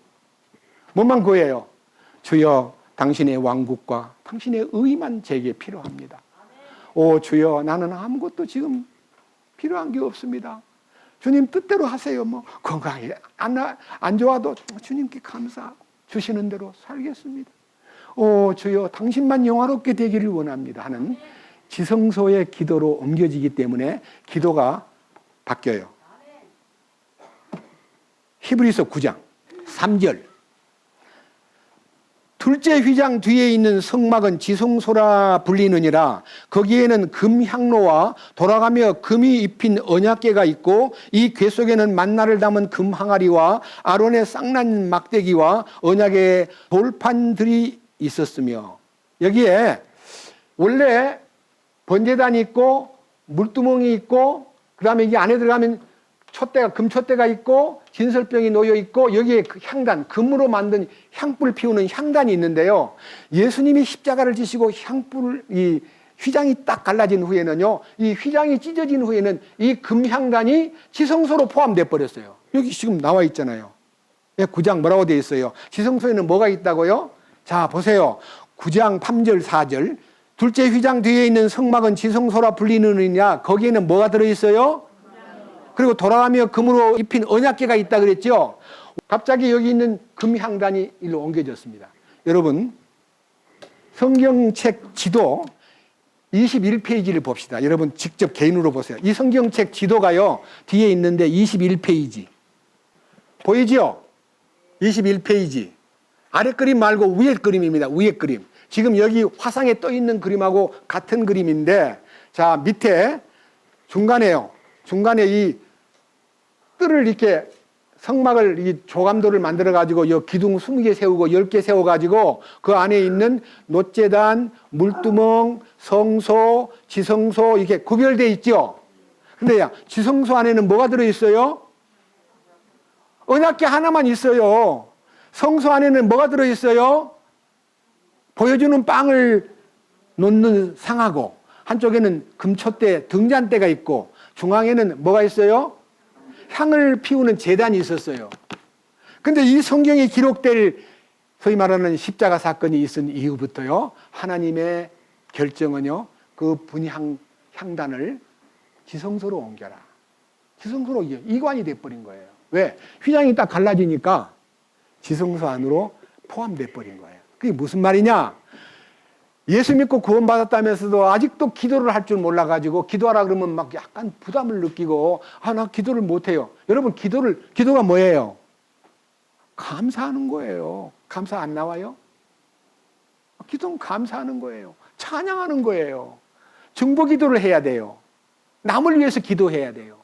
뭐만 구해요? 주여, 당신의 왕국과 당신의 의만 제게 필요합니다. 오 주여, 나는 아무것도 지금 필요한 게 없습니다. 주님 뜻대로 하세요. 뭐 건강이 안 좋아도 주님께 감사 주시는 대로 살겠습니다. 오 주여, 당신만 영화롭게 되기를 원합니다 하는 지성소의 기도로 옮겨지기 때문에 기도가 바뀌어요. 히브리서 9장 3절, 둘째 휘장 뒤에 있는 성막은 지성소라 불리느니라. 거기에는 금향로와 돌아가며 금이 입힌 언약궤가 있고 이 궤 속에는 만나를 담은 금 항아리와 아론의 쌍난 막대기와 언약의 돌판들이 있었으며, 여기에 원래 번제단이 있고 물두멍이 있고 그 다음에 이게 안에 들어가면 촛대가, 금촛대가 있고 진설병이 놓여 있고 여기에 그 향단, 금으로 만든 향불 피우는 향단이 있는데요, 예수님이 십자가를 지시고 향불, 이 휘장이 딱 갈라진 후에는요, 이 휘장이 찢어진 후에는 이 금향단이 지성소로 포함되어 버렸어요. 여기 지금 나와 있잖아요. 9장 뭐라고 되어 있어요? 지성소에는 뭐가 있다고요? 자 보세요. 9장 3절 4절, 둘째 휘장 뒤에 있는 성막은 지성소라 불리느니라. 거기에는 뭐가 들어있어요? 그리고 돌아가며 금으로 입힌 언약궤가 있다 그랬죠. 갑자기 여기 있는 금향단이 일로 옮겨졌습니다. 여러분 성경책 지도 21페이지를 봅시다. 여러분 직접 개인으로 보세요. 이 성경책 지도가요 뒤에 있는데 21페이지 보이죠? 21페이지 아래 그림 말고 위에 그림입니다. 위에 그림. 지금 여기 화상에 떠 있는 그림하고 같은 그림인데, 자 밑에 중간에요. 중간에 이 뜰을 이렇게 성막을 이 조감도를 만들어 가지고 이 기둥 20개 세우고 10개 세워 가지고 그 안에 있는 놋제단, 물두멍, 성소, 지성소 이렇게 구별되어 있죠. 근데 지성소 안에는 뭐가 들어 있어요? 언약궤 하나만 있어요. 성소 안에는 뭐가 들어 있어요? 보여주는 빵을 놓는 상하고 한쪽에는 금촛대, 등잔대가 있고 중앙에는 뭐가 있어요? 향을 피우는 제단이 있었어요. 근데 이 성경에 기록될 소위 말하는 십자가 사건이 있은 이후부터요, 하나님의 결정은요, 그 향단을 지성소로 옮겨라. 지성소로 이관이 돼버린 거예요. 왜? 휘장이 딱 갈라지니까 지성소 안으로 포함돼 버린 거예요. 그게 무슨 말이냐? 예수 믿고 구원받았다면서도 아직도 기도를 할 줄 몰라가지고 기도하라 그러면 막 약간 부담을 느끼고 나 기도를 못해요. 여러분 기도가 뭐예요? 감사하는 거예요. 감사 안 나와요? 기도는 감사하는 거예요. 찬양하는 거예요. 중보 기도를 해야 돼요. 남을 위해서 기도해야 돼요.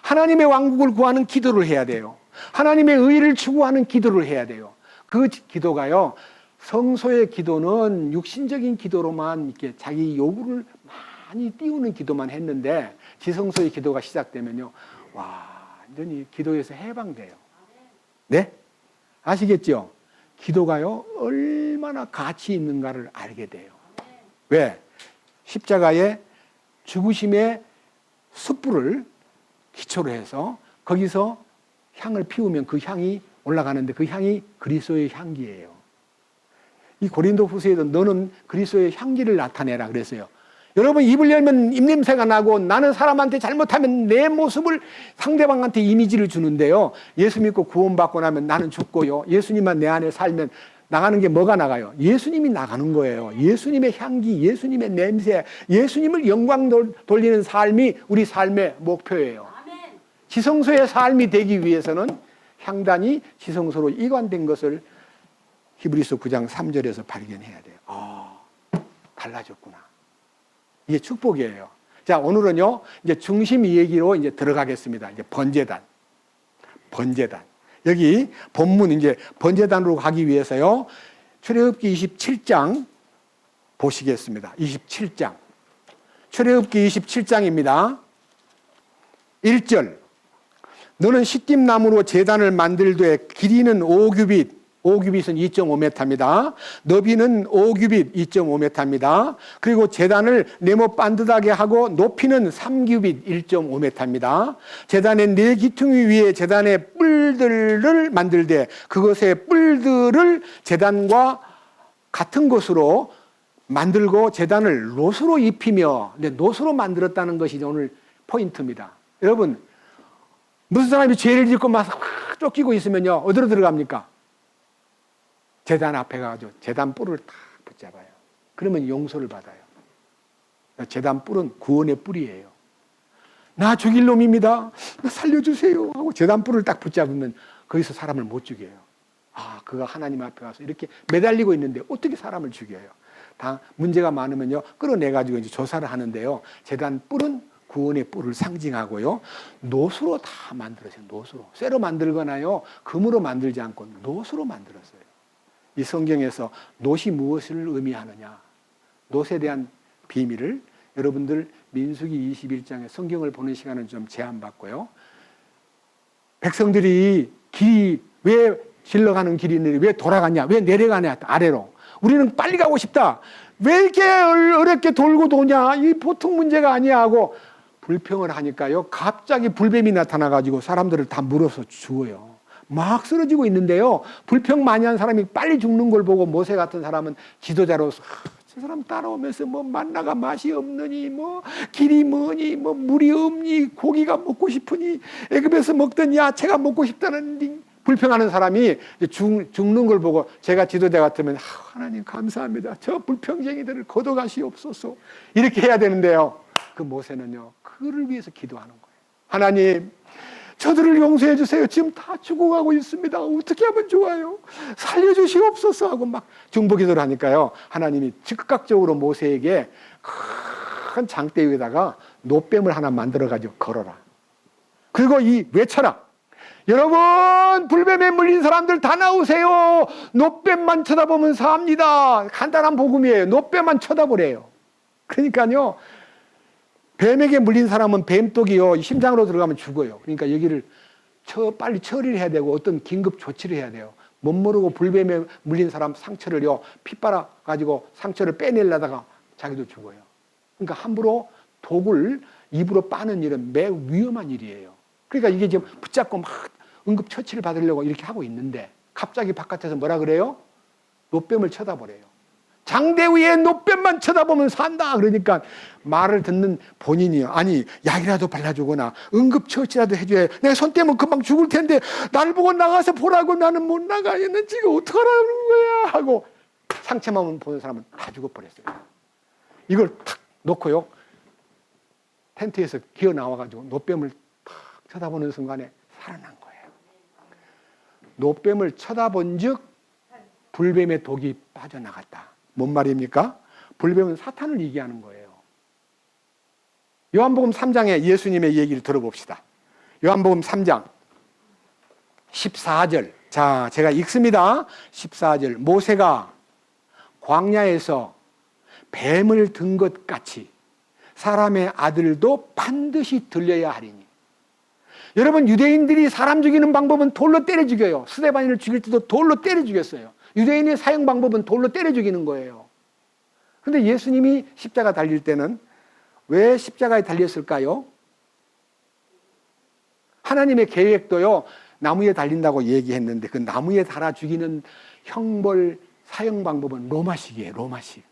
하나님의 왕국을 구하는 기도를 해야 돼요. 하나님의 의를 추구하는 기도를 해야 돼요. 그 기도가요, 성소의 기도는 육신적인 기도로만 이렇게 자기 요구를 많이 띄우는 기도만 했는데, 지성소의 기도가 시작되면요, 완전히 기도에서 해방돼요. 네? 아시겠죠? 기도가요, 얼마나 가치 있는가를 알게 돼요. 왜? 십자가의 죽으심의 숯불을 기초로 해서 거기서 향을 피우면 그 향이 올라가는데 그 향이 그리스도의 향기예요. 이 고린도후서에도 너는 그리스도의 향기를 나타내라 그랬어요. 여러분, 입을 열면 입냄새가 나고 나는 사람한테 잘못하면 내 모습을 상대방한테 이미지를 주는데요. 예수 믿고 구원받고 나면 나는 죽고요. 예수님만 내 안에 살면 나가는 게 뭐가 나가요? 예수님이 나가는 거예요. 예수님의 향기, 예수님의 냄새, 예수님을 영광 돌리는 삶이 우리 삶의 목표예요. 지성소의 삶이 되기 위해서는 향단이 지성소로 이관된 것을 히브리서 9장 3절에서 발견해야 돼요. 달라졌구나. 이게 축복이에요. 자, 오늘은요, 이제 중심 얘기로 이제 들어가겠습니다. 이제 번제단. 여기 본문 이제 번제단으로 가기 위해서요, 출애굽기 27장 보시겠습니다. 27장. 출애굽기 27장입니다. 1절. 너는 시띠나무로 제단을 만들되 길이는 5규빗, 5규빗은 2.5m입니다. 너비는 5규빗, 2.5m입니다. 그리고 제단을 네모 반듯하게 하고 높이는 3규빗, 1.5m입니다. 제단의 네 기퉁이 위에 제단의 뿔들을 만들되 그것의 뿔들을 제단과 같은 것으로 만들고 제단을 놋으로 입히며, 놋으로 만들었다는 것이 오늘 포인트입니다. 여러분, 무슨 사람이 죄를 짓고 막 쫓기고 있으면요, 어디로 들어갑니까? 제단 앞에 가가지고 제단 뿔을 딱 붙잡아요. 그러면 용서를 받아요. 제단 뿔은 구원의 뿔이에요. 나 죽일 놈입니다. 나 살려주세요 하고 제단 뿔을 딱 붙잡으면 거기서 사람을 못 죽여요. 그가 하나님 앞에 가서 이렇게 매달리고 있는데 어떻게 사람을 죽여요? 다 문제가 많으면요, 끌어내가지고 이제 조사를 하는데요. 제단 뿔은 구원의 뿔을 상징하고요, 놋으로 다 만들었어요. 놋으로. 쇠로 만들거나요, 금으로 만들지 않고 놋으로 만들었어요. 이 성경에서 놋이 무엇을 의미하느냐, 놋에 대한 비밀을 여러분들 민수기 21장에 성경을 보는 시간은 좀 제한받고요. 백성들이 길이 왜 질러가는 길이 있는데 왜 돌아가냐, 왜 내려가냐, 아래로. 우리는 빨리 가고 싶다. 왜 이렇게 어렵게 돌고 도냐, 이 보통 문제가 아니야 하고 불평을 하니까요, 갑자기 불뱀이 나타나가지고 사람들을 다 물어서 죽어요. 막 쓰러지고 있는데요, 불평 많이 한 사람이 빨리 죽는 걸 보고 모세 같은 사람은 지도자로서 저 사람 따라오면서 뭐 만나가 맛이 없느니, 뭐 길이 뭐니, 뭐 물이 없니, 고기가 먹고 싶으니, 애굽에서 먹던 야채가 먹고 싶다는 불평하는 사람이 죽는 걸 보고 제가 지도자 같으면 하나님 감사합니다. 저 불평쟁이들을 걷어가시옵소서. 이렇게 해야 되는데요, 그 모세는요, 그를 위해서 기도하는 거예요. 하나님, 저들을 용서해 주세요. 지금 다 죽어가고 있습니다. 어떻게 하면 좋아요? 살려주시옵소서 하고 막 중보기도를 하니까요, 하나님이 즉각적으로 모세에게 큰 장대 위에다가 놋뱀을 하나 만들어가지고 걸어라. 그리고 외쳐라. 여러분, 불뱀에 물린 사람들 다 나오세요. 놋뱀만 쳐다보면 삽니다. 간단한 복음이에요. 놋뱀만 쳐다보래요. 그러니까요, 뱀에게 물린 사람은 뱀독이요, 심장으로 들어가면 죽어요. 그러니까 여기를 빨리 처리를 해야 되고 어떤 긴급 조치를 해야 돼요. 못 모르고 불뱀에 물린 사람 상처를요, 피 빨아가지고 상처를 빼내려다가 자기도 죽어요. 그러니까 함부로 독을 입으로 빠는 일은 매우 위험한 일이에요. 그러니까 이게 지금 붙잡고 막 응급 처치를 받으려고 이렇게 하고 있는데 갑자기 바깥에서 뭐라 그래요? 놋뱀을 쳐다보래요. 장대 위에 놋뱀만 쳐다보면 산다. 그러니까 말을 듣는 본인이요, 아니 약이라도 발라주거나 응급처치라도 해줘야, 내가 손 떼면 금방 죽을 텐데 나를 보고 나가서 보라고, 나는 못 나가겠는 지금 어떡하라는 거야 하고 상처만 보는 사람은 다 죽어버렸어요. 이걸 탁 놓고요, 텐트에서 기어 나와가지고 놋뱀을 탁 쳐다보는 순간에 살아난 거예요. 놋뱀을 쳐다본 즉 불뱀의 독이 빠져나갔다. 뭔 말입니까? 불뱀은 사탄을 얘기하는 거예요. 요한복음 3장에 예수님의 얘기를 들어봅시다. 요한복음 3장 14절. 자, 제가 읽습니다. 14절. 모세가 광야에서 뱀을 든 것 같이 사람의 아들도 반드시 들려야 하리니. 여러분, 유대인들이 사람 죽이는 방법은 돌로 때려 죽여요. 스데반인을 죽일 때도 돌로 때려 죽였어요. 유대인의 사형 방법은 돌로 때려 죽이는 거예요. 그런데 예수님이 십자가 달릴 때는 왜 십자가에 달렸을까요? 하나님의 계획도요, 나무에 달린다고 얘기했는데 그 나무에 달아 죽이는 형벌 사형 방법은 로마식이에요. 로마식.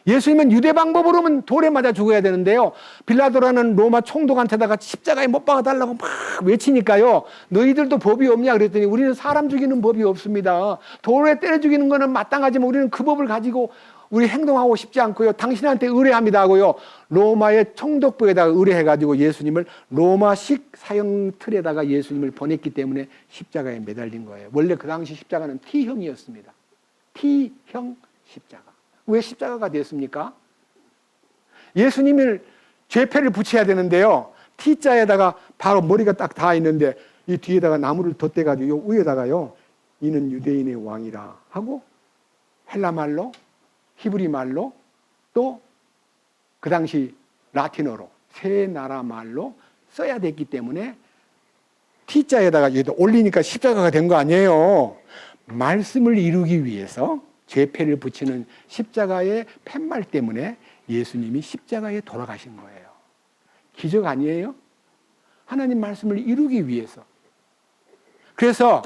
예수님은 유대 방법으로는 돌에 맞아 죽어야 되는데요, 빌라도라는 로마 총독한테다가 십자가에 못 박아달라고 막 외치니까요, 너희들도 법이 없냐 그랬더니 우리는 사람 죽이는 법이 없습니다. 돌에 때려 죽이는 거는 마땅하지만 우리는 그 법을 가지고 우리 행동하고 싶지 않고요, 당신한테 의뢰합니다 하고요, 로마의 총독부에다가 의뢰해가지고 예수님을 로마식 사형 틀에다가 예수님을 보냈기 때문에 십자가에 매달린 거예요. 원래 그 당시 십자가는 T형이었습니다. T형 십자가. 왜 십자가가 됐습니까? 예수님을 죄패를 붙여야 되는데요, T자에다가 바로 머리가 딱 닿아 있는데 이 뒤에다가 나무를 덧대가지고 요 위에다가요, 이는 유대인의 왕이라 하고 헬라말로, 히브리 말로, 또 그 당시 라틴어로 세 나라 말로 써야 됐기 때문에 T자에다가 여기다 올리니까 십자가가 된 거 아니에요. 말씀을 이루기 위해서 죄패를 붙이는 십자가의 팻말 때문에 예수님이 십자가에 돌아가신 거예요. 기적 아니에요? 하나님 말씀을 이루기 위해서. 그래서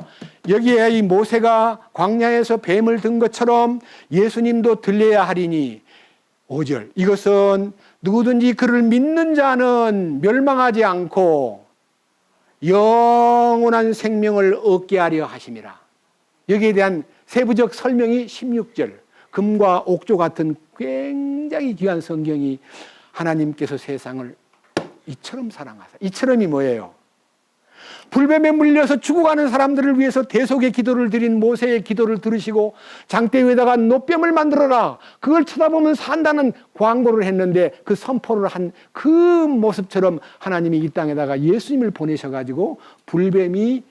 여기에 이 모세가 광야에서 뱀을 든 것처럼 예수님도 들려야 하리니, 5절, 이것은 누구든지 그를 믿는 자는 멸망하지 않고 영원한 생명을 얻게 하려 하심이라. 여기에 대한 세부적 설명이 16절, 금과 옥조 같은 굉장히 귀한 성경이 하나님께서 세상을 이처럼 사랑하사. 이처럼이 뭐예요? 불뱀에 물려서 죽어가는 사람들을 위해서 대속의 기도를 드린 모세의 기도를 들으시고 장대 위에다가 노뱀을 만들어라, 그걸 쳐다보면 산다는 광고를 했는데 그 선포를 한 그 모습처럼 하나님이 이 땅에다가 예수님을 보내셔가지고 불뱀에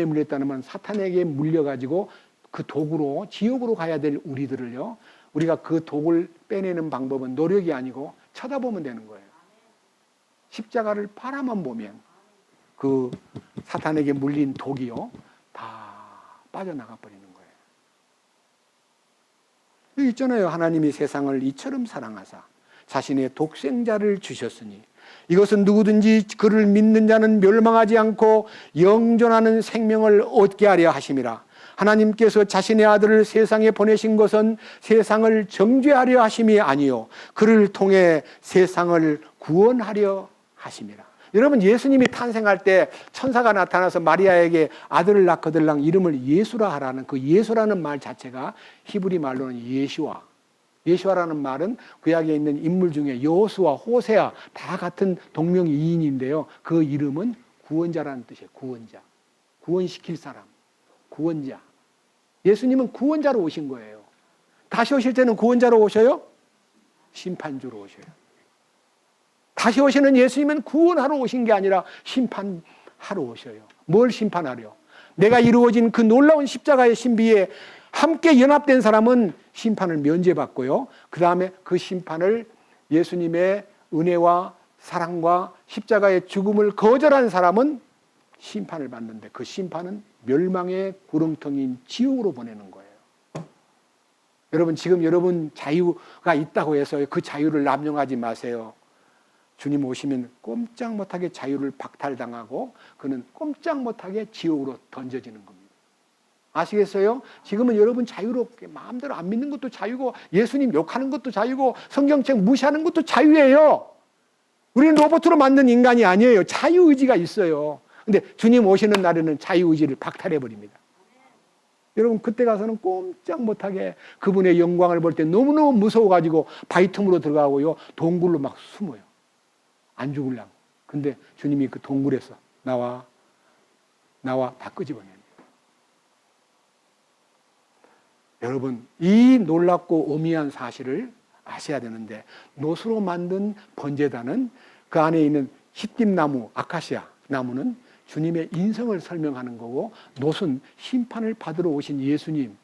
물렸다는 건 사탄에게 물려가지고 그 독으로 지옥으로 가야 될 우리들을요, 우리가 그 독을 빼내는 방법은 노력이 아니고 쳐다보면 되는 거예요. 십자가를 바라만 보면 그 사탄에게 물린 독이요, 다 빠져나가 버리는 거예요. 여기 있잖아요. 하나님이 세상을 이처럼 사랑하사 자신의 독생자를 주셨으니 이것은 누구든지 그를 믿는 자는 멸망하지 않고 영존하는 생명을 얻게 하려 하심이라. 하나님께서 자신의 아들을 세상에 보내신 것은 세상을 정죄하려 하심이 아니요 그를 통해 세상을 구원하려 하심이라. 여러분, 예수님이 탄생할 때 천사가 나타나서 마리아에게 아들을 낳거들랑 이름을 예수라 하라는 그 예수라는 말 자체가 히브리 말로는 예시와. 예시와라는 말은 구약에 있는 인물 중에 여호수아, 호세아 다 같은 동명이인인데요, 그 이름은 구원자라는 뜻이에요. 구원자. 구원시킬 사람. 구원자. 예수님은 구원자로 오신 거예요. 다시 오실 때는 구원자로 오셔요? 심판주로 오셔요. 다시 오시는 예수님은 구원하러 오신 게 아니라 심판하러 오셔요. 뭘 심판하려? 내가 이루어진 그 놀라운 십자가의 신비에 함께 연합된 사람은 심판을 면제받고요, 그 다음에 그 심판을 예수님의 은혜와 사랑과 십자가의 죽음을 거절한 사람은 심판을 받는데 그 심판은 멸망의 구렁텅이인 지옥으로 보내는 거예요. 여러분, 지금 여러분 자유가 있다고 해서 그 자유를 남용하지 마세요. 주님 오시면 꼼짝 못하게 자유를 박탈당하고 그는 꼼짝 못하게 지옥으로 던져지는 겁니다. 아시겠어요? 지금은 여러분 자유롭게 마음대로 안 믿는 것도 자유고 예수님 욕하는 것도 자유고 성경책 무시하는 것도 자유예요. 우리는 로봇으로 만든 인간이 아니에요. 자유의지가 있어요. 근데 주님 오시는 날에는 자유의지를 박탈해버립니다. 여러분, 그때 가서는 꼼짝 못하게 그분의 영광을 볼 때 너무너무 무서워가지고 바위 틈으로 들어가고요, 동굴로 막 숨어요. 안 죽으려고. 근데 주님이 그 동굴에서 나와 다 끄집어냅니다. 여러분, 이 놀랍고 어미한 사실을 아셔야 되는데, 노수로 만든 번제단은 그 안에 있는 히띠나무, 아카시아 나무는 주님의 인성을 설명하는 거고, 노은 심판을 받으러 오신 예수님.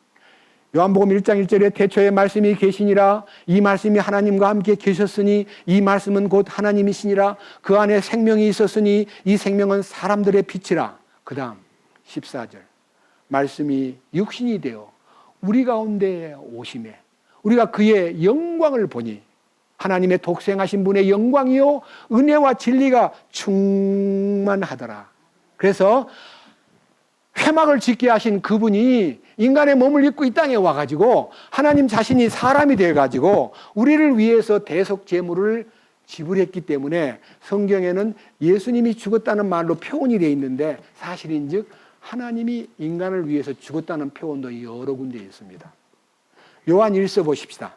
요한복음 1장 1절에 태초에 말씀이 계시니라, 이 말씀이 하나님과 함께 계셨으니 이 말씀은 곧 하나님이시니라, 그 안에 생명이 있었으니 이 생명은 사람들의 빛이라. 그 다음 14절, 말씀이 육신이 되어 우리 가운데 오심에 우리가 그의 영광을 보니, 하나님의 독생하신 분의 영광이요 은혜와 진리가 충만하더라. 그래서 회막을 짓게 하신 그분이 인간의 몸을 입고 이 땅에 와가지고 하나님 자신이 사람이 돼가지고 우리를 위해서 대속 제물을 지불했기 때문에 성경에는 예수님이 죽었다는 말로 표현이 되어 있는데 사실인즉 하나님이 인간을 위해서 죽었다는 표현도 여러 군데 있습니다. 요한일서 보십시다.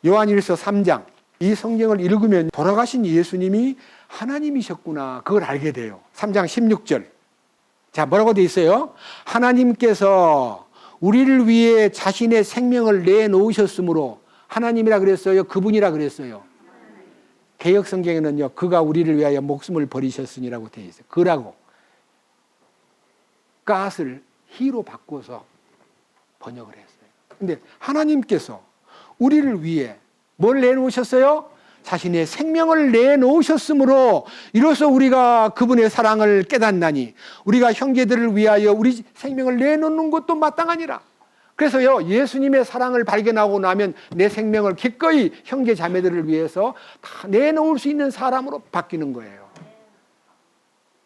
요한일서 3장. 이 성경을 읽으면 돌아가신 예수님이 하나님이셨구나 그걸 알게 돼요. 3장 16절. 자, 뭐라고 되어 있어요? 하나님께서 우리를 위해 자신의 생명을 내놓으셨으므로 하나님이라 그랬어요? 그분이라 그랬어요? 개역 성경에는요, 그가 우리를 위하여 목숨을 버리셨으니라고 되어 있어요. 그라고. 갓을 히로 바꿔서 번역을 했어요. 근데 하나님께서 우리를 위해 뭘 내놓으셨어요? 자신의 생명을 내놓으셨으므로 이로써 우리가 그분의 사랑을 깨닫나니 우리가 형제들을 위하여 우리 생명을 내놓는 것도 마땅하니라. 그래서요, 예수님의 사랑을 발견하고 나면 내 생명을 기꺼이 형제 자매들을 위해서 다 내놓을 수 있는 사람으로 바뀌는 거예요.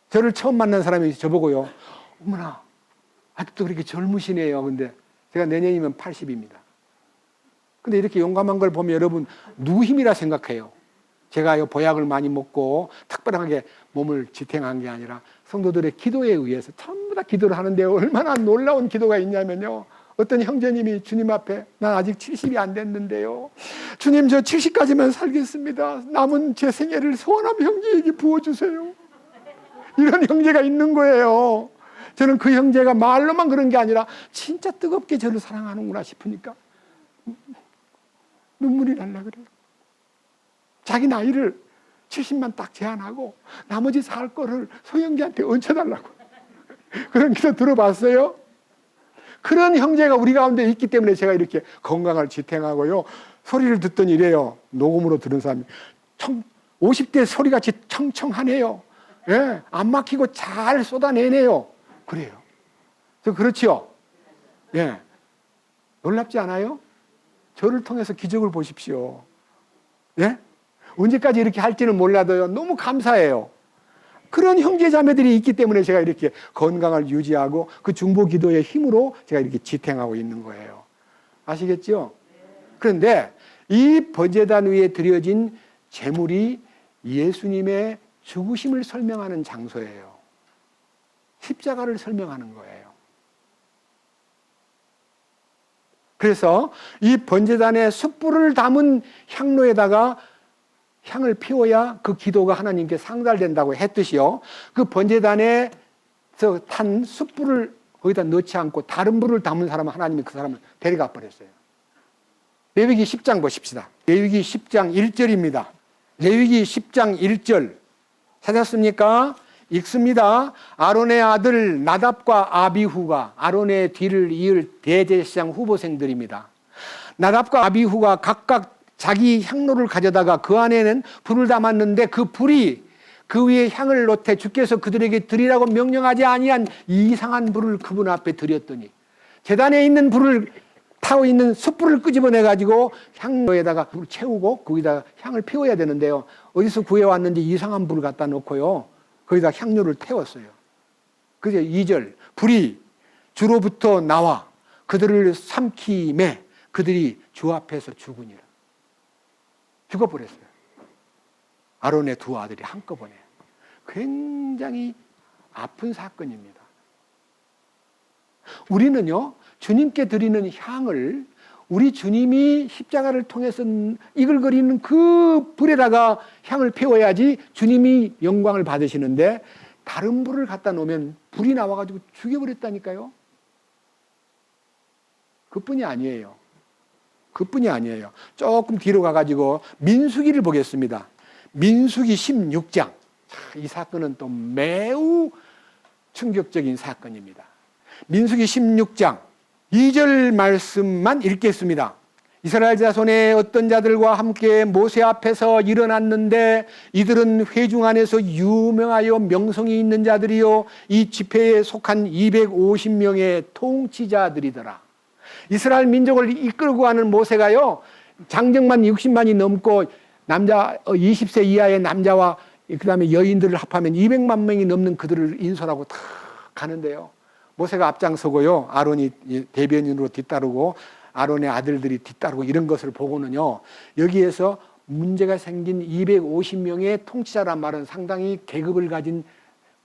저를 처음 만난 사람이 저보고요, 어머나 아직도 그렇게 젊으시네요. 근데 제가 내년이면 80입니다. 근데 이렇게 용감한 걸 보면 여러분 누구 힘이라 생각해요? 제가 보약을 많이 먹고 특별하게 몸을 지탱한 게 아니라 성도들의 기도에 의해서 전부 다 기도를 하는데 얼마나 놀라운 기도가 있냐면요, 어떤 형제님이 주님 앞에 난 아직 70이 안 됐는데요, 주님 저 70까지만 살겠습니다. 남은 제 생애를 소원하면 형제에게 부어주세요. 이런 형제가 있는 거예요. 저는 그 형제가 말로만 그런 게 아니라 진짜 뜨겁게 저를 사랑하는구나 싶으니까 눈물이 날라 그래요. 자기 나이를 70만 딱 제한하고 나머지 살 거를 소형제한테 얹혀달라고. 그런 기도 들어봤어요? 그런 형제가 우리 가운데 있기 때문에 제가 이렇게 건강을 지탱하고요. 소리를 듣더니 이래요. 녹음으로 들은 사람이 50대 소리같이 청청하네요. 예, 안 막히고 잘 쏟아내네요. 그래요. 그렇지요? 예. 놀랍지 않아요? 저를 통해서 기적을 보십시오. 예? 언제까지 이렇게 할지는 몰라도요, 너무 감사해요. 그런 형제 자매들이 있기 때문에 제가 이렇게 건강을 유지하고 그 중보 기도의 힘으로 제가 이렇게 지탱하고 있는 거예요. 아시겠죠? 그런데 이 번제단 위에 드려진 제물이 예수님의 죽으심을 설명하는 장소예요. 십자가를 설명하는 거예요. 그래서 이 번제단에 숯불을 담은 향로에다가 향을 피워야 그 기도가 하나님께 상달된다고 했듯이요, 그 번제단에서 탄 숯불을 거기다 넣지 않고 다른 불을 담은 사람은 하나님이 그 사람을 데려가 버렸어요. 레위기 10장 보십시다. 레위기 10장 1절입니다. 레위기 10장 1절 찾았습니까? 읽습니다. 아론의 아들 나답과 아비후가, 아론의 뒤를 이을 대제사장 후보생들입니다. 나답과 아비후가 각각 자기 향로를 가져다가 그 안에는 불을 담았는데 그 불이 그 위에 향을 놓되 주께서 그들에게 드리라고 명령하지 아니한 이상한 불을 그분 앞에 드렸더니 제단에 있는 불을 타고 있는 숯불을 끄집어내 가지고 향로에다가 불을 채우고 거기다 향을 피워야 되는데요, 어디서 구해왔는지 이상한 불을 갖다 놓고요 거기다 향료를 태웠어요. 그래서 2절 불이 주로부터 나와 그들을 삼키매 그들이 주 앞에서 죽으니라. 죽어버렸어요. 아론의 두 아들이 한꺼번에. 굉장히 아픈 사건입니다. 우리는요, 주님께 드리는 향을 우리 주님이 십자가를 통해서 이글거리는 그 불에다가 향을 피워야지 주님이 영광을 받으시는데 다른 불을 갖다 놓으면 불이 나와가지고 죽여버렸다니까요. 그뿐이 아니에요. 그뿐이 아니에요. 조금 뒤로 가가지고 민수기를 보겠습니다. 민수기 16장. 이 사건은 또 매우 충격적인 사건입니다. 민수기 16장 2절 말씀만 읽겠습니다. 이스라엘 자손의 어떤 자들과 함께 모세 앞에서 일어났는데 이들은 회중 안에서 유명하여 명성이 있는 자들이요 이 집회에 속한 250명의 통치자들이더라. 이스라엘 민족을 이끌고 가는 모세가요, 장정만 60만이 넘고 남자 20세 이하의 남자와 그다음에 여인들을 합하면 200만 명이 넘는 그들을 인솔하고 다 가는데요. 모세가 앞장서고요. 아론이 대변인으로 뒤따르고 아론의 아들들이 뒤따르고 이런 것을 보고는요. 여기에서 문제가 생긴 250명의 통치자란 말은 상당히 계급을 가진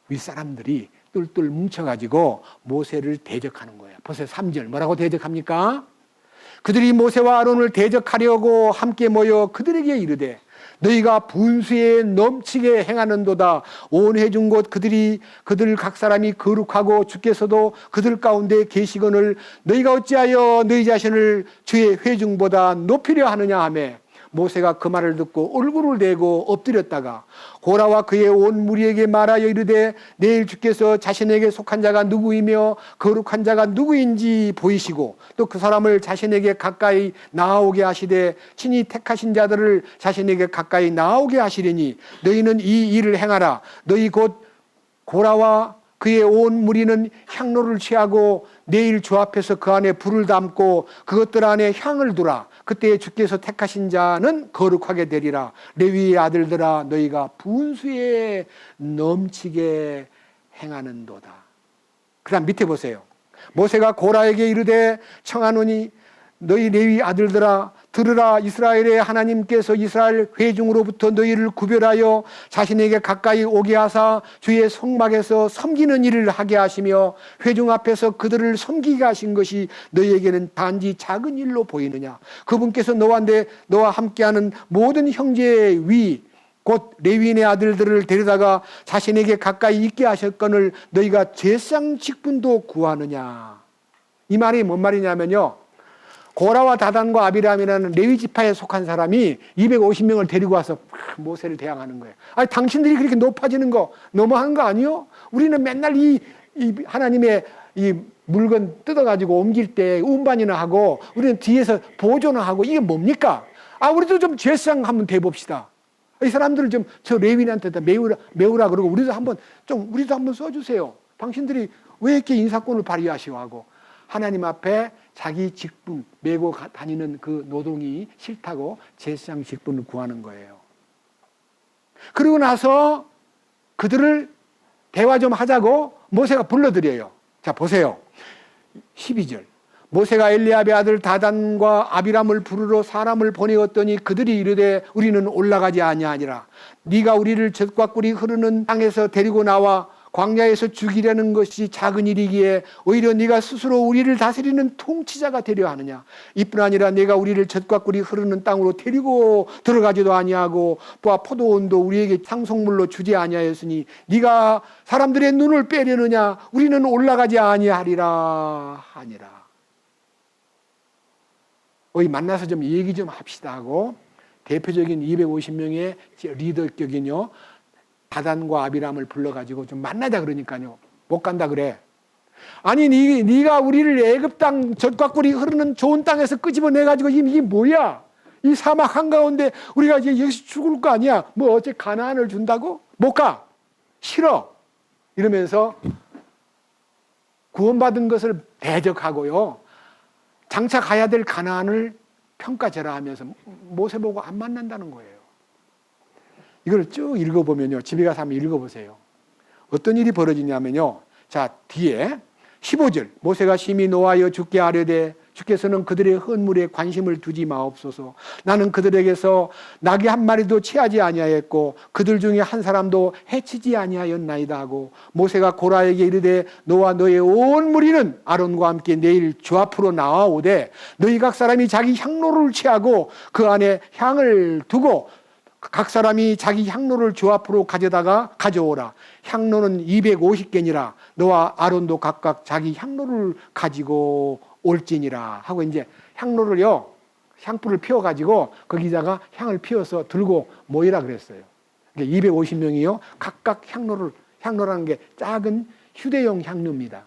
윗사람들이 똘똘 뭉쳐가지고 모세를 대적하는 거예요. 보세요. 3절 뭐라고 대적합니까? 그들이 모세와 아론을 대적하려고 함께 모여 그들에게 이르되 너희가 분수에 넘치게 행하는도다. 온 회중 곧 그들 각 사람이 거룩하고 주께서도 그들 가운데 계시거늘 너희가 어찌하여 너희 자신을 주의 회중보다 높이려 하느냐 하며 모세가 그 말을 듣고 얼굴을 내고 엎드렸다가 고라와 그의 온 무리에게 말하여 이르되 내일 주께서 자신에게 속한 자가 누구이며 거룩한 자가 누구인지 보이시고 또 그 사람을 자신에게 가까이 나아오게 하시되 친히 택하신 자들을 자신에게 가까이 나아오게 하시리니 너희는 이 일을 행하라. 너희 곧 고라와 그의 온 무리는 향로를 취하고 내일 주 앞에서 그 안에 불을 담고 그것들 안에 향을 두라. 그때 주께서 택하신 자는 거룩하게 되리라. 레위의 아들들아 너희가 분수에 넘치게 행하는도다. 그 다음 밑에 보세요. 모세가 고라에게 이르되 청하노니 너희 레위 아들들아 들으라. 이스라엘의 하나님께서 이스라엘 회중으로부터 너희를 구별하여 자신에게 가까이 오게 하사 주의 성막에서 섬기는 일을 하게 하시며 회중 앞에서 그들을 섬기게 하신 것이 너희에게는 단지 작은 일로 보이느냐. 그분께서 너와 함께하는 모든 형제의 위 곧 레위인의 아들들을 데려다가 자신에게 가까이 있게 하셨거늘 너희가 제상 직분도 구하느냐. 이 말이 뭔 말이냐면요. 고라와 다단과 아비람이라는 레위 지파에 속한 사람이 250명을 데리고 와서 모세를 대항하는 거예요. 아니 당신들이 그렇게 높아지는 거 너무한 거 아니요? 우리는 맨날 이 하나님의 이 물건 뜯어가지고 옮길 때 운반이나 하고 우리는 뒤에서 보조나 하고 이게 뭡니까? 우리도 좀 제사장 한번 대봅시다. 이 사람들을 좀 저 레위인한테 다 메우라 그러고 우리도 한번 써주세요. 당신들이 왜 이렇게 인사권을 발휘하시오 하고 하나님 앞에 자기 직분 메고 다니는 그 노동이 싫다고 제사장 직분을 구하는 거예요. 그러고 나서 그들을 대화 좀 하자고 모세가 불러들여요. 자 보세요. 12절 모세가 엘리압의 아들 다단과 아비람을 부르러 사람을 보내었더니 그들이 이르되 우리는 올라가지 아니하니라. 네가 우리를 젖과 꿀이 흐르는 땅에서 데리고 나와 광야에서 죽이려는 것이 작은 일이기에 오히려 네가 스스로 우리를 다스리는 통치자가 되려 하느냐. 이뿐 아니라 네가 우리를 젖과 꿀이 흐르는 땅으로 데리고 들어가지도 아니하고 또 포도원도 우리에게 상속물로 주지 아니하였으니 네가 사람들의 눈을 빼려느냐. 우리는 올라가지 아니하리라 하니라. 우리 만나서 좀 얘기 좀 합시다 하고 대표적인 250명의 리더격인요 다단과 아비람을 불러가지고 좀 만나자 그러니까요. 못 간다 그래. 아니 네가 우리를 애굽 땅 젖과 꿀이 흐르는 좋은 땅에서 끄집어내가지고 이게 뭐야? 이 사막 한가운데 우리가 이제 여기서 죽을 거 아니야. 뭐 어째 가나안을 준다고? 못 가. 싫어. 이러면서 구원받은 것을 대적하고요. 장차 가야 될 가나안을 평가절하하면서 모세 보고 안 만난다는 거예요. 이걸 쭉 읽어보면요. 집에 가서 한번 읽어보세요. 어떤 일이 벌어지냐면요. 자, 뒤에 15절. 모세가 심히 노하여 주께 아뢰되 주께서는 그들의 헌물에 관심을 두지 마옵소서. 나는 그들에게서 나귀 한 마리도 취하지 아니하였고 그들 중에 한 사람도 해치지 아니하였나이다 하고 모세가 고라에게 이르되 너와 너의 온 무리는 아론과 함께 내일 주 앞으로 나아오되 너희 각 사람이 자기 향로를 취하고 그 안에 향을 두고 각 사람이 자기 향로를 주 앞으로 가져오라. 향로는 250개니라. 너와 아론도 각각 자기 향로를 가지고 올지니라 하고 이제 향로를요 향불을 피워가지고 거기다가 향을 피워서 들고 모이라 그랬어요. 250명이요 각각 향로라는 게 작은 휴대용 향로입니다.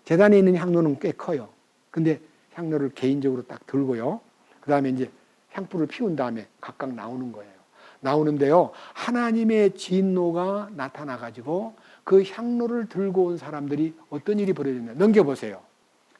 제단에 있는 향로는 꽤 커요. 근데 향로를 개인적으로 딱 들고요. 그 다음에 이제 향불을 피운 다음에 각각 나오는 거예요. 나오는데요 하나님의 진노가 나타나가지고 그 향로를 들고 온 사람들이 어떤 일이 벌어졌냐 넘겨보세요.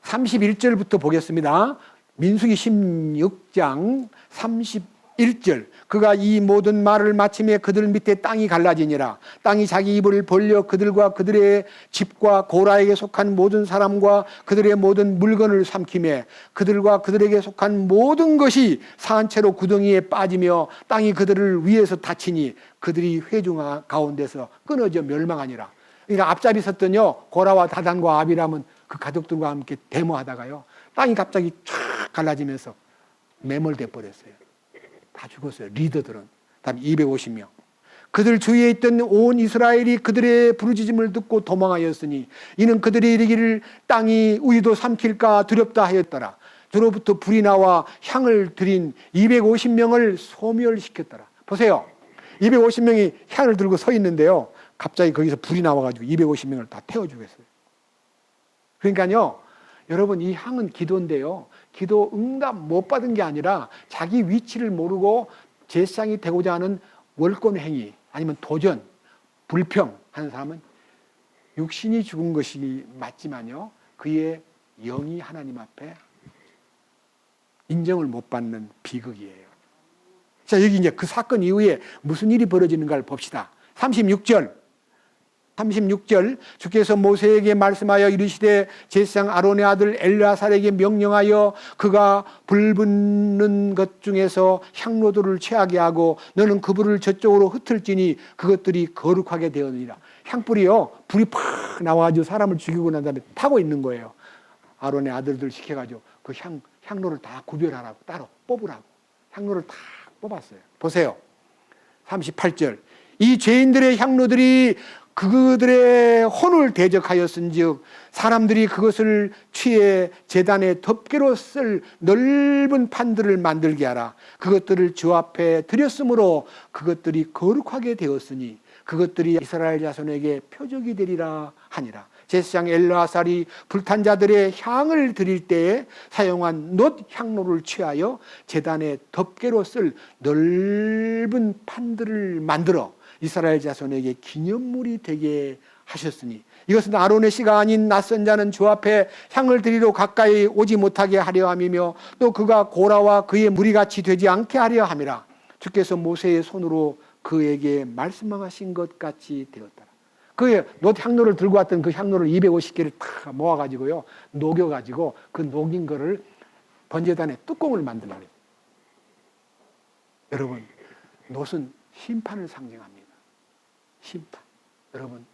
31절부터 보겠습니다. 민수기 16장 31절 그가 이 모든 말을 마침에 그들 밑에 땅이 갈라지니라. 땅이 자기 입을 벌려 그들과 그들의 집과 고라에게 속한 모든 사람과 그들의 모든 물건을 삼키매 그들과 그들에게 속한 모든 것이 산채로 구덩이에 빠지며 땅이 그들을 위에서 다치니 그들이 회중 가운데서 끊어져 멸망하니라. 그러니까 앞자리 섰더니요 고라와 다단과 아비람은 그 가족들과 함께 데모하다가요 땅이 갑자기 쫙 갈라지면서 매몰돼 버렸어요. 다 죽었어요. 리더들은. 다음 250명. 그들 주위에 있던 온 이스라엘이 그들의 부르짖음을 듣고 도망하였으니 이는 그들이 이르기를 땅이 우리도 삼킬까 두렵다 하였더라. 저로부터 불이 나와 향을 들인 250명을 소멸시켰더라. 보세요. 250명이 향을 들고 서 있는데요. 갑자기 거기서 불이 나와가지고 250명을 다 태워주겠어요. 그러니까요. 여러분 이 향은 기도인데요. 기도 응답 못 받은 게 아니라 자기 위치를 모르고 제사장이 되고자 하는 월권 행위 아니면 도전, 불평 하는 사람은 육신이 죽은 것이 맞지만요. 그의 영이 하나님 앞에 인정을 못 받는 비극이에요. 자, 여기 이제 그 사건 이후에 무슨 일이 벌어지는가를 봅시다. 36절 주께서 모세에게 말씀하여 이르시되 제사장 아론의 아들 엘르아살에게 명령하여 그가 불 붙는 것 중에서 향로도를 취하게 하고 너는 그 불을 저쪽으로 흩을지니 그것들이 거룩하게 되었느니라. 향불이요 불이 팍 나와가지고 사람을 죽이고 난 다음에 타고 있는 거예요. 아론의 아들들 시켜가지고 그 향로를 다 구별하라고 따로 뽑으라고 향로를 다 뽑았어요. 보세요. 38절 이 죄인들의 향로들이 그들의 혼을 대적하였은즉 사람들이 그것을 취해 제단의 덮개로 쓸 넓은 판들을 만들게 하라. 그것들을 주 앞에 드렸으므로 그것들이 거룩하게 되었으니 그것들이 이스라엘 자손에게 표적이 되리라 하니라. 제사장 엘르아살이 불탄 자들의 향을 드릴 때에 사용한 놋 향로를 취하여 제단의 덮개로 쓸 넓은 판들을 만들어 이스라엘 자손에게 기념물이 되게 하셨으니 이것은 아론의 씨가 아닌 낯선 자는 주 앞에 향을 드리러 가까이 오지 못하게 하려 함이며 또 그가 고라와 그의 무리같이 되지 않게 하려 함이라. 주께서 모세의 손으로 그에게 말씀하신 것 같이 되었더라. 그 놋 향로를 들고 왔던 그 향로를 250개를 다 모아가지고요 녹여가지고 그 녹인 거를 번제단의 뚜껑을 만들라고 해요. 여러분 놋은 심판을 상징합니다. 심판. 여러분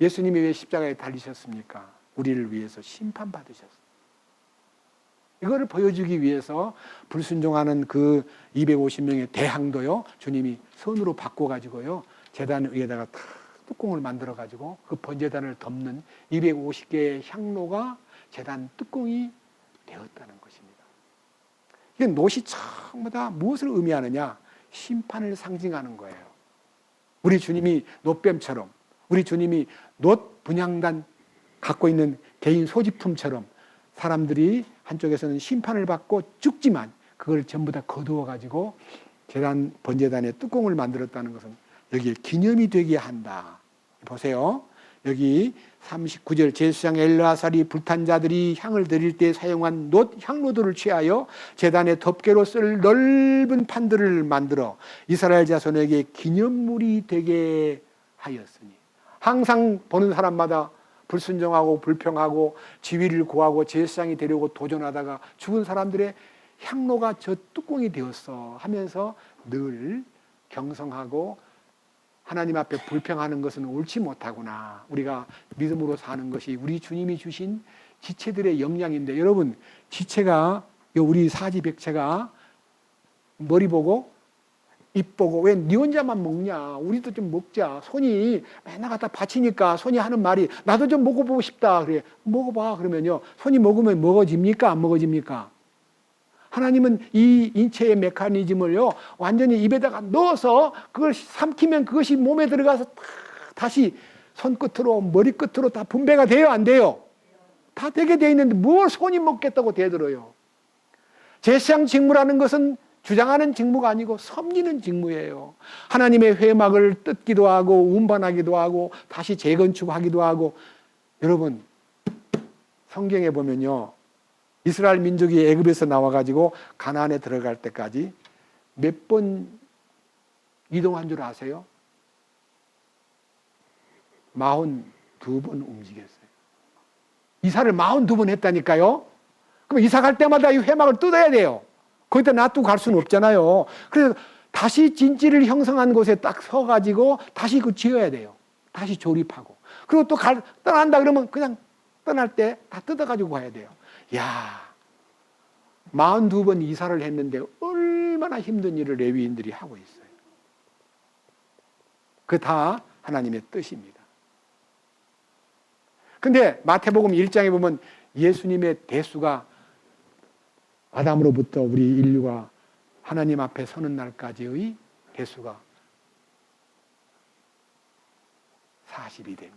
예수님이 왜 십자가에 달리셨습니까? 우리를 위해서 심판받으셨어요. 이거를 보여주기 위해서 불순종하는 그 250명의 대항도요 주님이 손으로 바꿔가지고요 제단 위에다가 탁 뚜껑을 만들어가지고 그 번제단을 덮는 250개의 향로가 제단 뚜껑이 되었다는 것입니다. 이게 놋이 전부 다 무엇을 의미하느냐? 심판을 상징하는 거예요. 우리 주님이 놋뱀처럼 우리 주님이 놋 분향단 갖고 있는 개인 소지품처럼 사람들이 한쪽에서는 심판을 받고 죽지만 그걸 전부 다 거두어가지고 제단 번제단의 뚜껑을 만들었다는 것은 여기에 기념이 되게 한다. 보세요. 여기 39절 제사장 엘르아살이 불탄 자들이 향을 드릴 때 사용한 놋 향로들을 취하여 제단의 덮개로 쓸 넓은 판들을 만들어 이스라엘 자손에게 기념물이 되게 하였으니 항상 보는 사람마다 불순종하고 불평하고 지위를 구하고 제사장이 되려고 도전하다가 죽은 사람들의 향로가 저 뚜껑이 되었어 하면서 늘 경성하고 하나님 앞에 불평하는 것은 옳지 못하구나. 우리가 믿음으로 사는 것이 우리 주님이 주신 지체들의 역량인데 여러분 지체가 우리 사지백체가 머리 보고 입 보고 왜 니 혼자만 먹냐. 우리도 좀 먹자. 손이 맨날 갖다 바치니까 손이 하는 말이 나도 좀 먹어보고 싶다. 그래 먹어봐. 그러면요 손이 먹으면 먹어집니까? 안 먹어집니까? 하나님은 이 인체의 메커니즘을요 완전히 입에다가 넣어서 그걸 삼키면 그것이 몸에 들어가서 다시 손끝으로 머리끝으로 다 분배가 돼요 안 돼요? 다 되게 돼 있는데 뭘 손이 먹겠다고 대들어요. 제사장 직무라는 것은 주장하는 직무가 아니고 섬기는 직무예요. 하나님의 회막을 뜯기도 하고 운반하기도 하고 다시 재건축하기도 하고 여러분 성경에 보면요 이스라엘 민족이 애굽에서 나와가지고 가나안에 들어갈 때까지 몇 번 이동한 줄 아세요? 42번 움직였어요. 이사를 42번 했다니까요. 그럼 이사 갈 때마다 이 회막을 뜯어야 돼요. 거기다 놔두고 갈 수는 없잖아요. 그래서 다시 진지를 형성한 곳에 딱 서가지고 다시 그 지어야 돼요. 다시 조립하고. 그리고 또 떠난다 그러면 그냥 떠날 때 다 뜯어가지고 가야 돼요. 야, 42번 이사를 했는데 얼마나 힘든 일을 레위인들이 하고 있어요. 그 다 하나님의 뜻입니다. 근데 마태복음 1장에 보면 예수님의 대수가 아담으로부터 우리 인류가 하나님 앞에 서는 날까지의 대수가 42대입니다.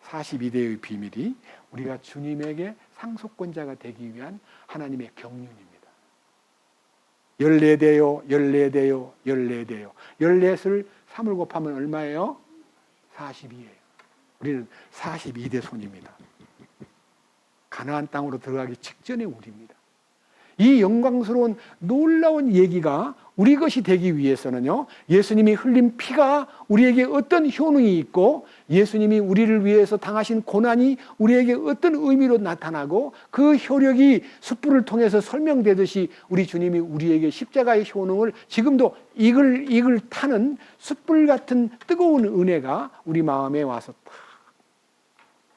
42대의 비밀이 우리가 주님에게 상속권자가 되기 위한 하나님의 경륜입니다. 14대요, 14대요, 14대요. 14을 3을 곱하면 얼마예요? 42예요. 우리는 42대 손입니다. 가나안 땅으로 들어가기 직전의 우리입니다. 이 영광스러운 놀라운 얘기가 우리 것이 되기 위해서는요, 예수님이 흘린 피가 우리에게 어떤 효능이 있고 예수님이 우리를 위해서 당하신 고난이 우리에게 어떤 의미로 나타나고 그 효력이 숯불을 통해서 설명되듯이 우리 주님이 우리에게 십자가의 효능을 지금도 이글 타는 숯불 같은 뜨거운 은혜가 우리 마음에 와서 딱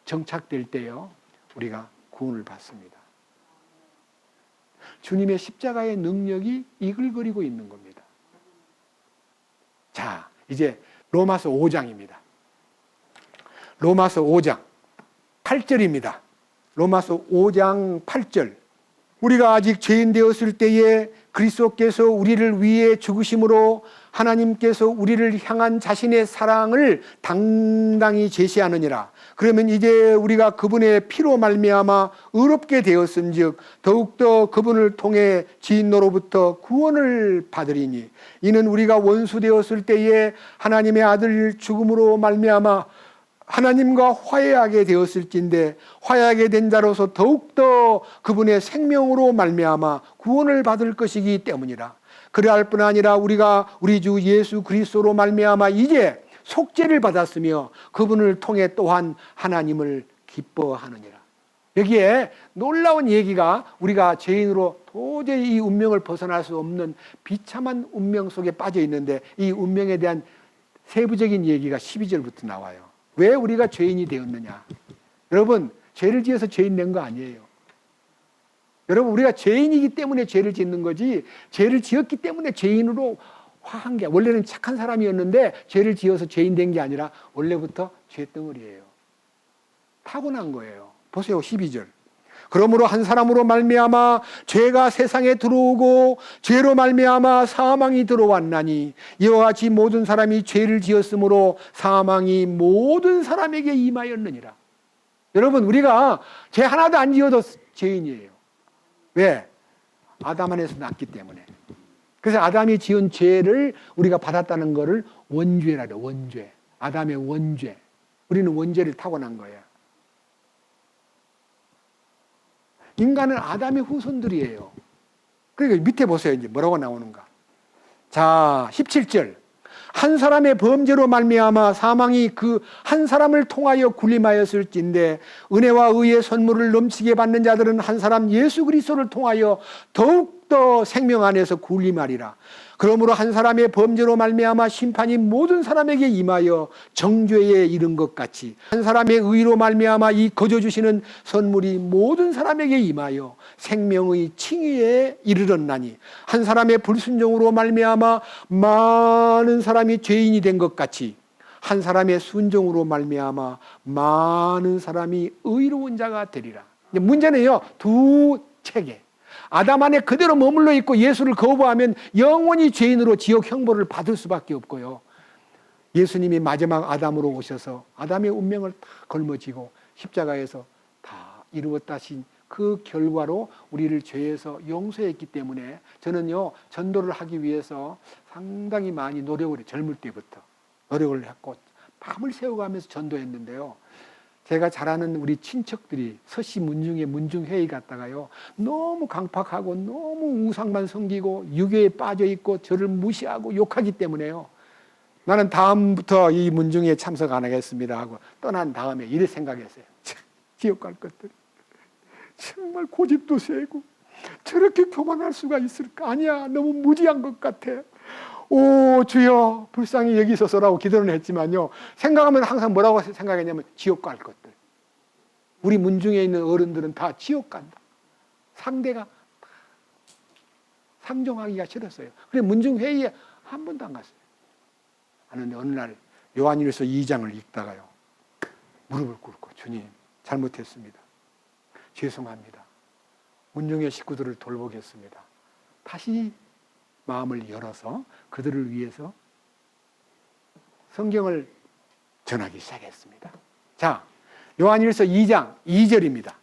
정착될 때요, 우리가 구원을 받습니다. 주님의 십자가의 능력이 이글거리고 있는 겁니다. 자, 이제 로마서 5장입니다. 로마서 5장 8절입니다. 로마서 5장 8절. 우리가 아직 죄인 되었을 때에 그리스도께서 우리를 위해 죽으심으로 하나님께서 우리를 향한 자신의 사랑을 당당히 제시하느니라. 그러면 이제 우리가 그분의 피로 말미암아 의롭게 되었은즉 더욱더 그분을 통해 지인노로부터 구원을 받으리니 이는 우리가 원수 되었을 때에 하나님의 아들 죽음으로 말미암아 하나님과 화해하게 되었을진데 화해하게 된 자로서 더욱더 그분의 생명으로 말미암아 구원을 받을 것이기 때문이라. 그러할 뿐 아니라 우리가 우리 주 예수 그리스도로 말미암아 이제 속죄를 받았으며 그분을 통해 또한 하나님을 기뻐하느니라. 여기에 놀라운 얘기가 우리가 죄인으로 도저히 이 운명을 벗어날 수 없는 비참한 운명 속에 빠져 있는데 이 운명에 대한 세부적인 얘기가 12절부터 나와요. 왜 우리가 죄인이 되었느냐? 여러분, 죄를 지어서 죄인 된 거 아니에요. 여러분, 우리가 죄인이기 때문에 죄를 짓는 거지 죄를 지었기 때문에 죄인으로 화한 게, 원래는 착한 사람이었는데 죄를 지어서 죄인 된 게 아니라 원래부터 죄덩어리예요. 타고난 거예요. 보세요, 12절. 그러므로 한 사람으로 말미암아 죄가 세상에 들어오고 죄로 말미암아 사망이 들어왔나니 이와 같이 모든 사람이 죄를 지었으므로 사망이 모든 사람에게 임하였느니라. 여러분, 우리가 죄 하나도 안 지어도 죄인이에요. 왜? 아담 안에서 났기 때문에. 그래서 아담이 지은 죄를 우리가 받았다는 것을 원죄라 그래요. 원죄. 아담의 원죄. 우리는 원죄를 타고난 거예요. 인간은 아담의 후손들이에요. 그러니까 밑에 보세요. 이제 뭐라고 나오는가. 자, 17절. 한 사람의 범죄로 말미암아 사망이 그 한 사람을 통하여 군림하였을진데 은혜와 의의 선물을 넘치게 받는 자들은 한 사람 예수 그리스도를 통하여 더욱더 생명 안에서 군림하리라. 그러므로 한 사람의 범죄로 말미암아 심판이 모든 사람에게 임하여 정죄에 이른 것 같이 한 사람의 의로 말미암아 이 거저 주시는 선물이 모든 사람에게 임하여 생명의 칭의에 이르렀나니 한 사람의 불순종으로 말미암아 많은 사람이 죄인이 된 것 같이 한 사람의 순종으로 말미암아 많은 사람이 의로운 자가 되리라. 문제는요, 두 체계. 아담 안에 그대로 머물러 있고 예수를 거부하면 영원히 죄인으로 지옥 형벌을 받을 수밖에 없고요. 예수님이 마지막 아담으로 오셔서 아담의 운명을 다 걸머쥐고 십자가에서 다 이루었다신 그 결과로 우리를 죄에서 용서했기 때문에 저는요, 전도를 하기 위해서 상당히 많이 노력을 젊을 때부터 노력을 했고 밤을 새워가면서 전도했는데요. 제가 잘 아는 우리 친척들이 서씨 문중에 문중회의 갔다가요, 너무 강팍하고 너무 우상만 섬기고 유교에 빠져 있고 저를 무시하고 욕하기 때문에요, 나는 다음부터 이 문중회에 참석 안 하겠습니다 하고 떠난 다음에 이래 생각했어요. 지옥 갈 것들 정말 고집도 세고 저렇게 교만할 수가 있을까? 아니야, 너무 무지한 것 같아. 오 주여 불쌍히 여기소서라고 기도는 했지만요, 생각하면 항상 뭐라고 생각했냐면 지옥 갈 것들. 우리 문중에 있는 어른들은 다 지옥 간다. 상대가 상종하기가 싫었어요. 그래 문중회의에 한 번도 안 갔어요. 하는데 어느 날 요한일서 2장을 읽다가요, 무릎을 꿇고 주님 잘못했습니다. 죄송합니다. 문중회 식구들을 돌보겠습니다. 다시 마음을 열어서 그들을 위해서 성경을 전하기 시작했습니다. 자, 요한일서 2장 2절입니다.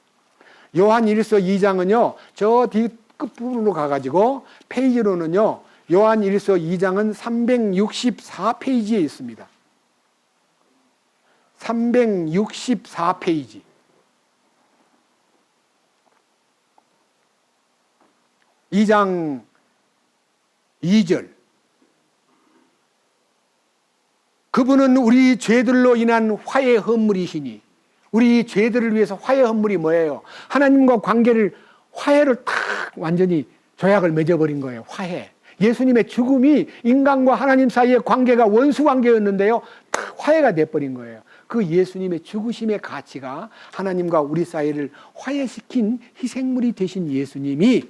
요한일서 2장은요, 저 뒤 끝부분으로 가가지고 페이지로는요, 요한일서 2장은 364페이지에 있습니다. 364페이지. 2장 2절. 그분은 우리 죄들로 인한 화해 헌물이시니, 우리 죄들을 위해서 화해 헌물이 뭐예요? 하나님과 관계를, 화해를 탁 완전히 조약을 맺어버린 거예요. 화해. 예수님의 죽음이 인간과 하나님 사이의 관계가 원수 관계였는데요, 탁 화해가 돼버린 거예요. 그 예수님의 죽으심의 가치가 하나님과 우리 사이를 화해시킨 희생물이 되신 예수님이,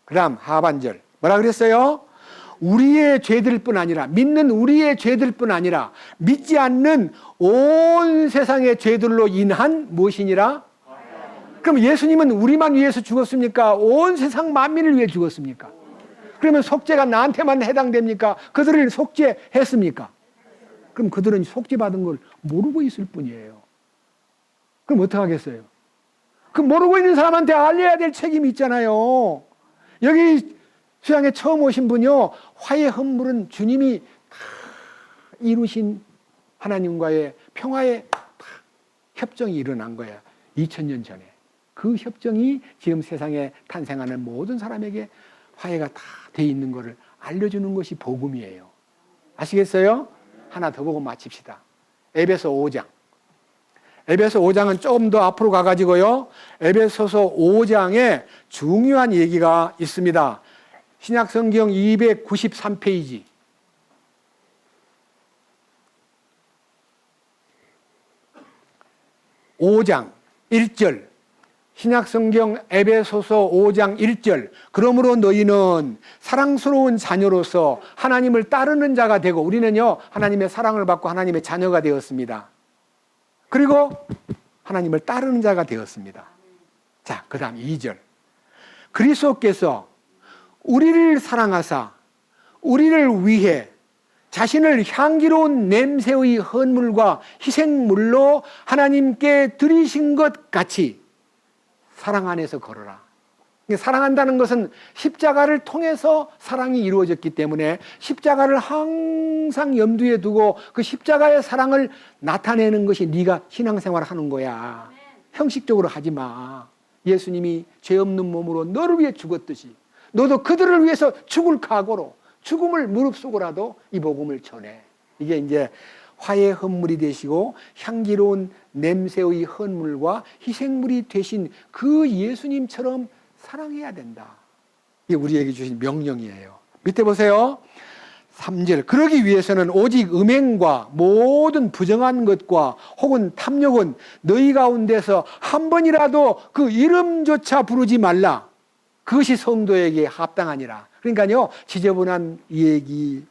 그 다음 하반절 뭐라 그랬어요? 우리의 죄들뿐 아니라, 믿는 우리의 죄들뿐 아니라 믿지 않는 온 세상의 죄들로 인한 무엇이니라? 그럼 예수님은 우리만 위해서 죽었습니까? 온 세상 만민을 위해 죽었습니까? 그러면 속죄가 나한테만 해당됩니까? 그들을 속죄했습니까? 그럼 그들은 속죄받은 걸 모르고 있을 뿐이에요. 그럼 어떡하겠어요? 그 모르고 있는 사람한테 알려야 될 책임이 있잖아요. 여기 수양에 처음 오신 분이요, 화해 헌물은 주님이 다 이루신 하나님과의 평화의 협정이 일어난 거예요. 2000년 전에. 그 협정이 지금 세상에 탄생하는 모든 사람에게 화해가 다 돼 있는 것을 알려주는 것이 복음이에요. 아시겠어요? 하나 더 보고 마칩시다. 에베소 5장. 에베소 5장은 조금 더 앞으로 가가지고요, 에베소서 5장에 중요한 얘기가 있습니다. 신약성경 293페이지. 5장 1절. 신약성경 에베소서 5장 1절. 그러므로 너희는 사랑스러운 자녀로서 하나님을 따르는 자가 되고, 우리는요 하나님의 사랑을 받고 하나님의 자녀가 되었습니다. 그리고 하나님을 따르는 자가 되었습니다. 자, 그 다음 2절. 그리스도께서 우리를 사랑하사 우리를 위해 자신을 향기로운 냄새의 헌물과 희생물로 하나님께 드리신 것 같이 사랑 안에서 걸어라. 사랑한다는 것은 십자가를 통해서 사랑이 이루어졌기 때문에 십자가를 항상 염두에 두고 그 십자가의 사랑을 나타내는 것이 네가 신앙생활을 하는 거야. 형식적으로 하지 마. 예수님이 죄 없는 몸으로 너를 위해 죽었듯이 너도 그들을 위해서 죽을 각오로, 죽음을 무릅쓰고라도 이 복음을 전해. 이게 이제 화해 헌물이 되시고 향기로운 냄새의 헌물과 희생물이 되신 그 예수님처럼 사랑해야 된다. 이게 우리에게 주신 명령이에요. 밑에 보세요. 3절. 그러기 위해서는 오직 음행과 모든 부정한 것과 혹은 탐욕은 너희 가운데서 한 번이라도 그 이름조차 부르지 말라. 그것이 성도에게 합당하니라. 그러니까요, 지저분한 얘기,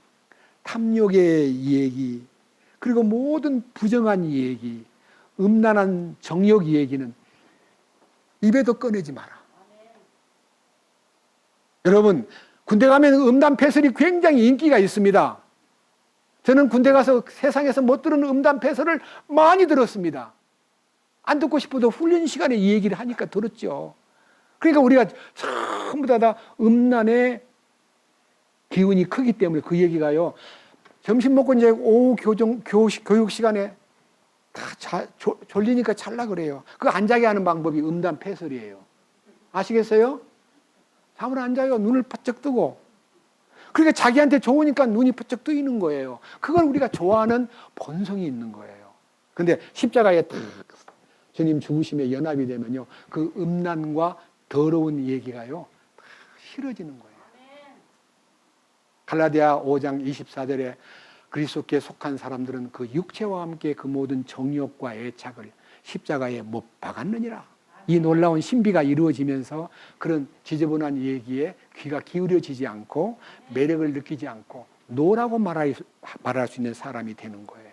탐욕의 얘기, 그리고 모든 부정한 얘기, 음란한 정욕 얘기는 입에도 꺼내지 마라. 여러분, 군대 가면 음담 패설이 굉장히 인기가 있습니다. 저는 군대 가서 세상에서 못 들은 음담 패설을 많이 들었습니다. 안 듣고 싶어도 훈련 시간에 이 얘기를 하니까 들었죠. 그러니까 우리가 전부 다 음란의 기운이 크기 때문에 그 얘기가요, 점심 먹고 이제 오후 교육 시간에 졸리니까 잘라 그래요. 그 안 자게 하는 방법이 음담 패설이에요. 아시겠어요? 잠을 안 자요. 눈을 바짝 뜨고. 그러니까 자기한테 좋으니까 눈이 바짝 뜨이는 거예요. 그걸 우리가 좋아하는 본성이 있는 거예요. 근데 십자가에 딱 주님 죽으심에 연합이 되면요, 그 음란과 더러운 얘기가요 다 싫어지는 거예요. 갈라디아 5장 24절에 그리스도께 속한 사람들은 그 육체와 함께 그 모든 정욕과 애착을 십자가에 못 박았느니라. 이 놀라운 신비가 이루어지면서 그런 지저분한 얘기에 귀가 기울여지지 않고 매력을 느끼지 않고 노라고 말할 수 있는 사람이 되는 거예요.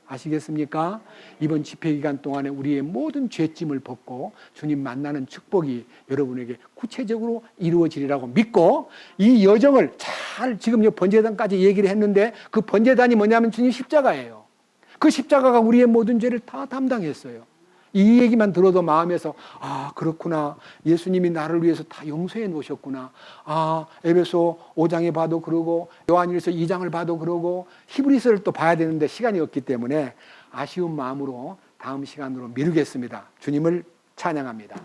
아시겠습니까? 이번 집회 기간 동안에 우리의 모든 죄짐을 벗고 주님 만나는 축복이 여러분에게 구체적으로 이루어지리라고 믿고, 이 여정을 잘 지금 번제단까지 얘기를 했는데, 그 번제단이 뭐냐면 주님 십자가예요. 그 십자가가 우리의 모든 죄를 다 담당했어요. 이 얘기만 들어도 마음에서 그렇구나, 예수님이 나를 위해서 다 용서해 놓으셨구나, 에베소 5장에 봐도 그러고 요한일서 2장을 봐도 그러고 히브리서를 또 봐야 되는데 시간이 없기 때문에 아쉬운 마음으로 다음 시간으로 미루겠습니다. 주님을 찬양합니다.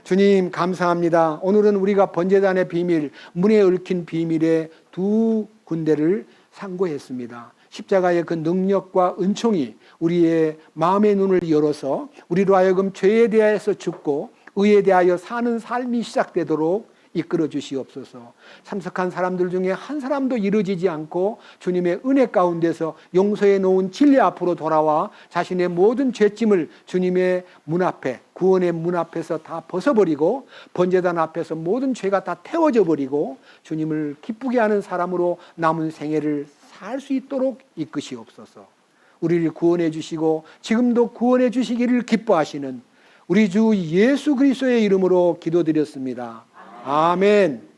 주님 감사합니다. 오늘은 우리가 번제단의 비밀, 문에 얽힌 비밀의 두 군데를 상고했습니다. 십자가의 그 능력과 은총이 우리의 마음의 눈을 열어서 우리로 하여금 죄에 대하여서 죽고 의에 대하여 사는 삶이 시작되도록 이끌어 주시옵소서. 참석한 사람들 중에 한 사람도 이루어지지 않고 주님의 은혜 가운데서 용서해 놓은 진리 앞으로 돌아와 자신의 모든 죄짐을 주님의 문 앞에, 구원의 문 앞에서 다 벗어버리고 번제단 앞에서 모든 죄가 다 태워져 버리고 주님을 기쁘게 하는 사람으로 남은 생애를 살 수 있도록 이끄시옵소서. 우리를 구원해 주시고 지금도 구원해 주시기를 기뻐하시는 우리 주 예수 그리스도의 이름으로 기도드렸습니다. 아멘.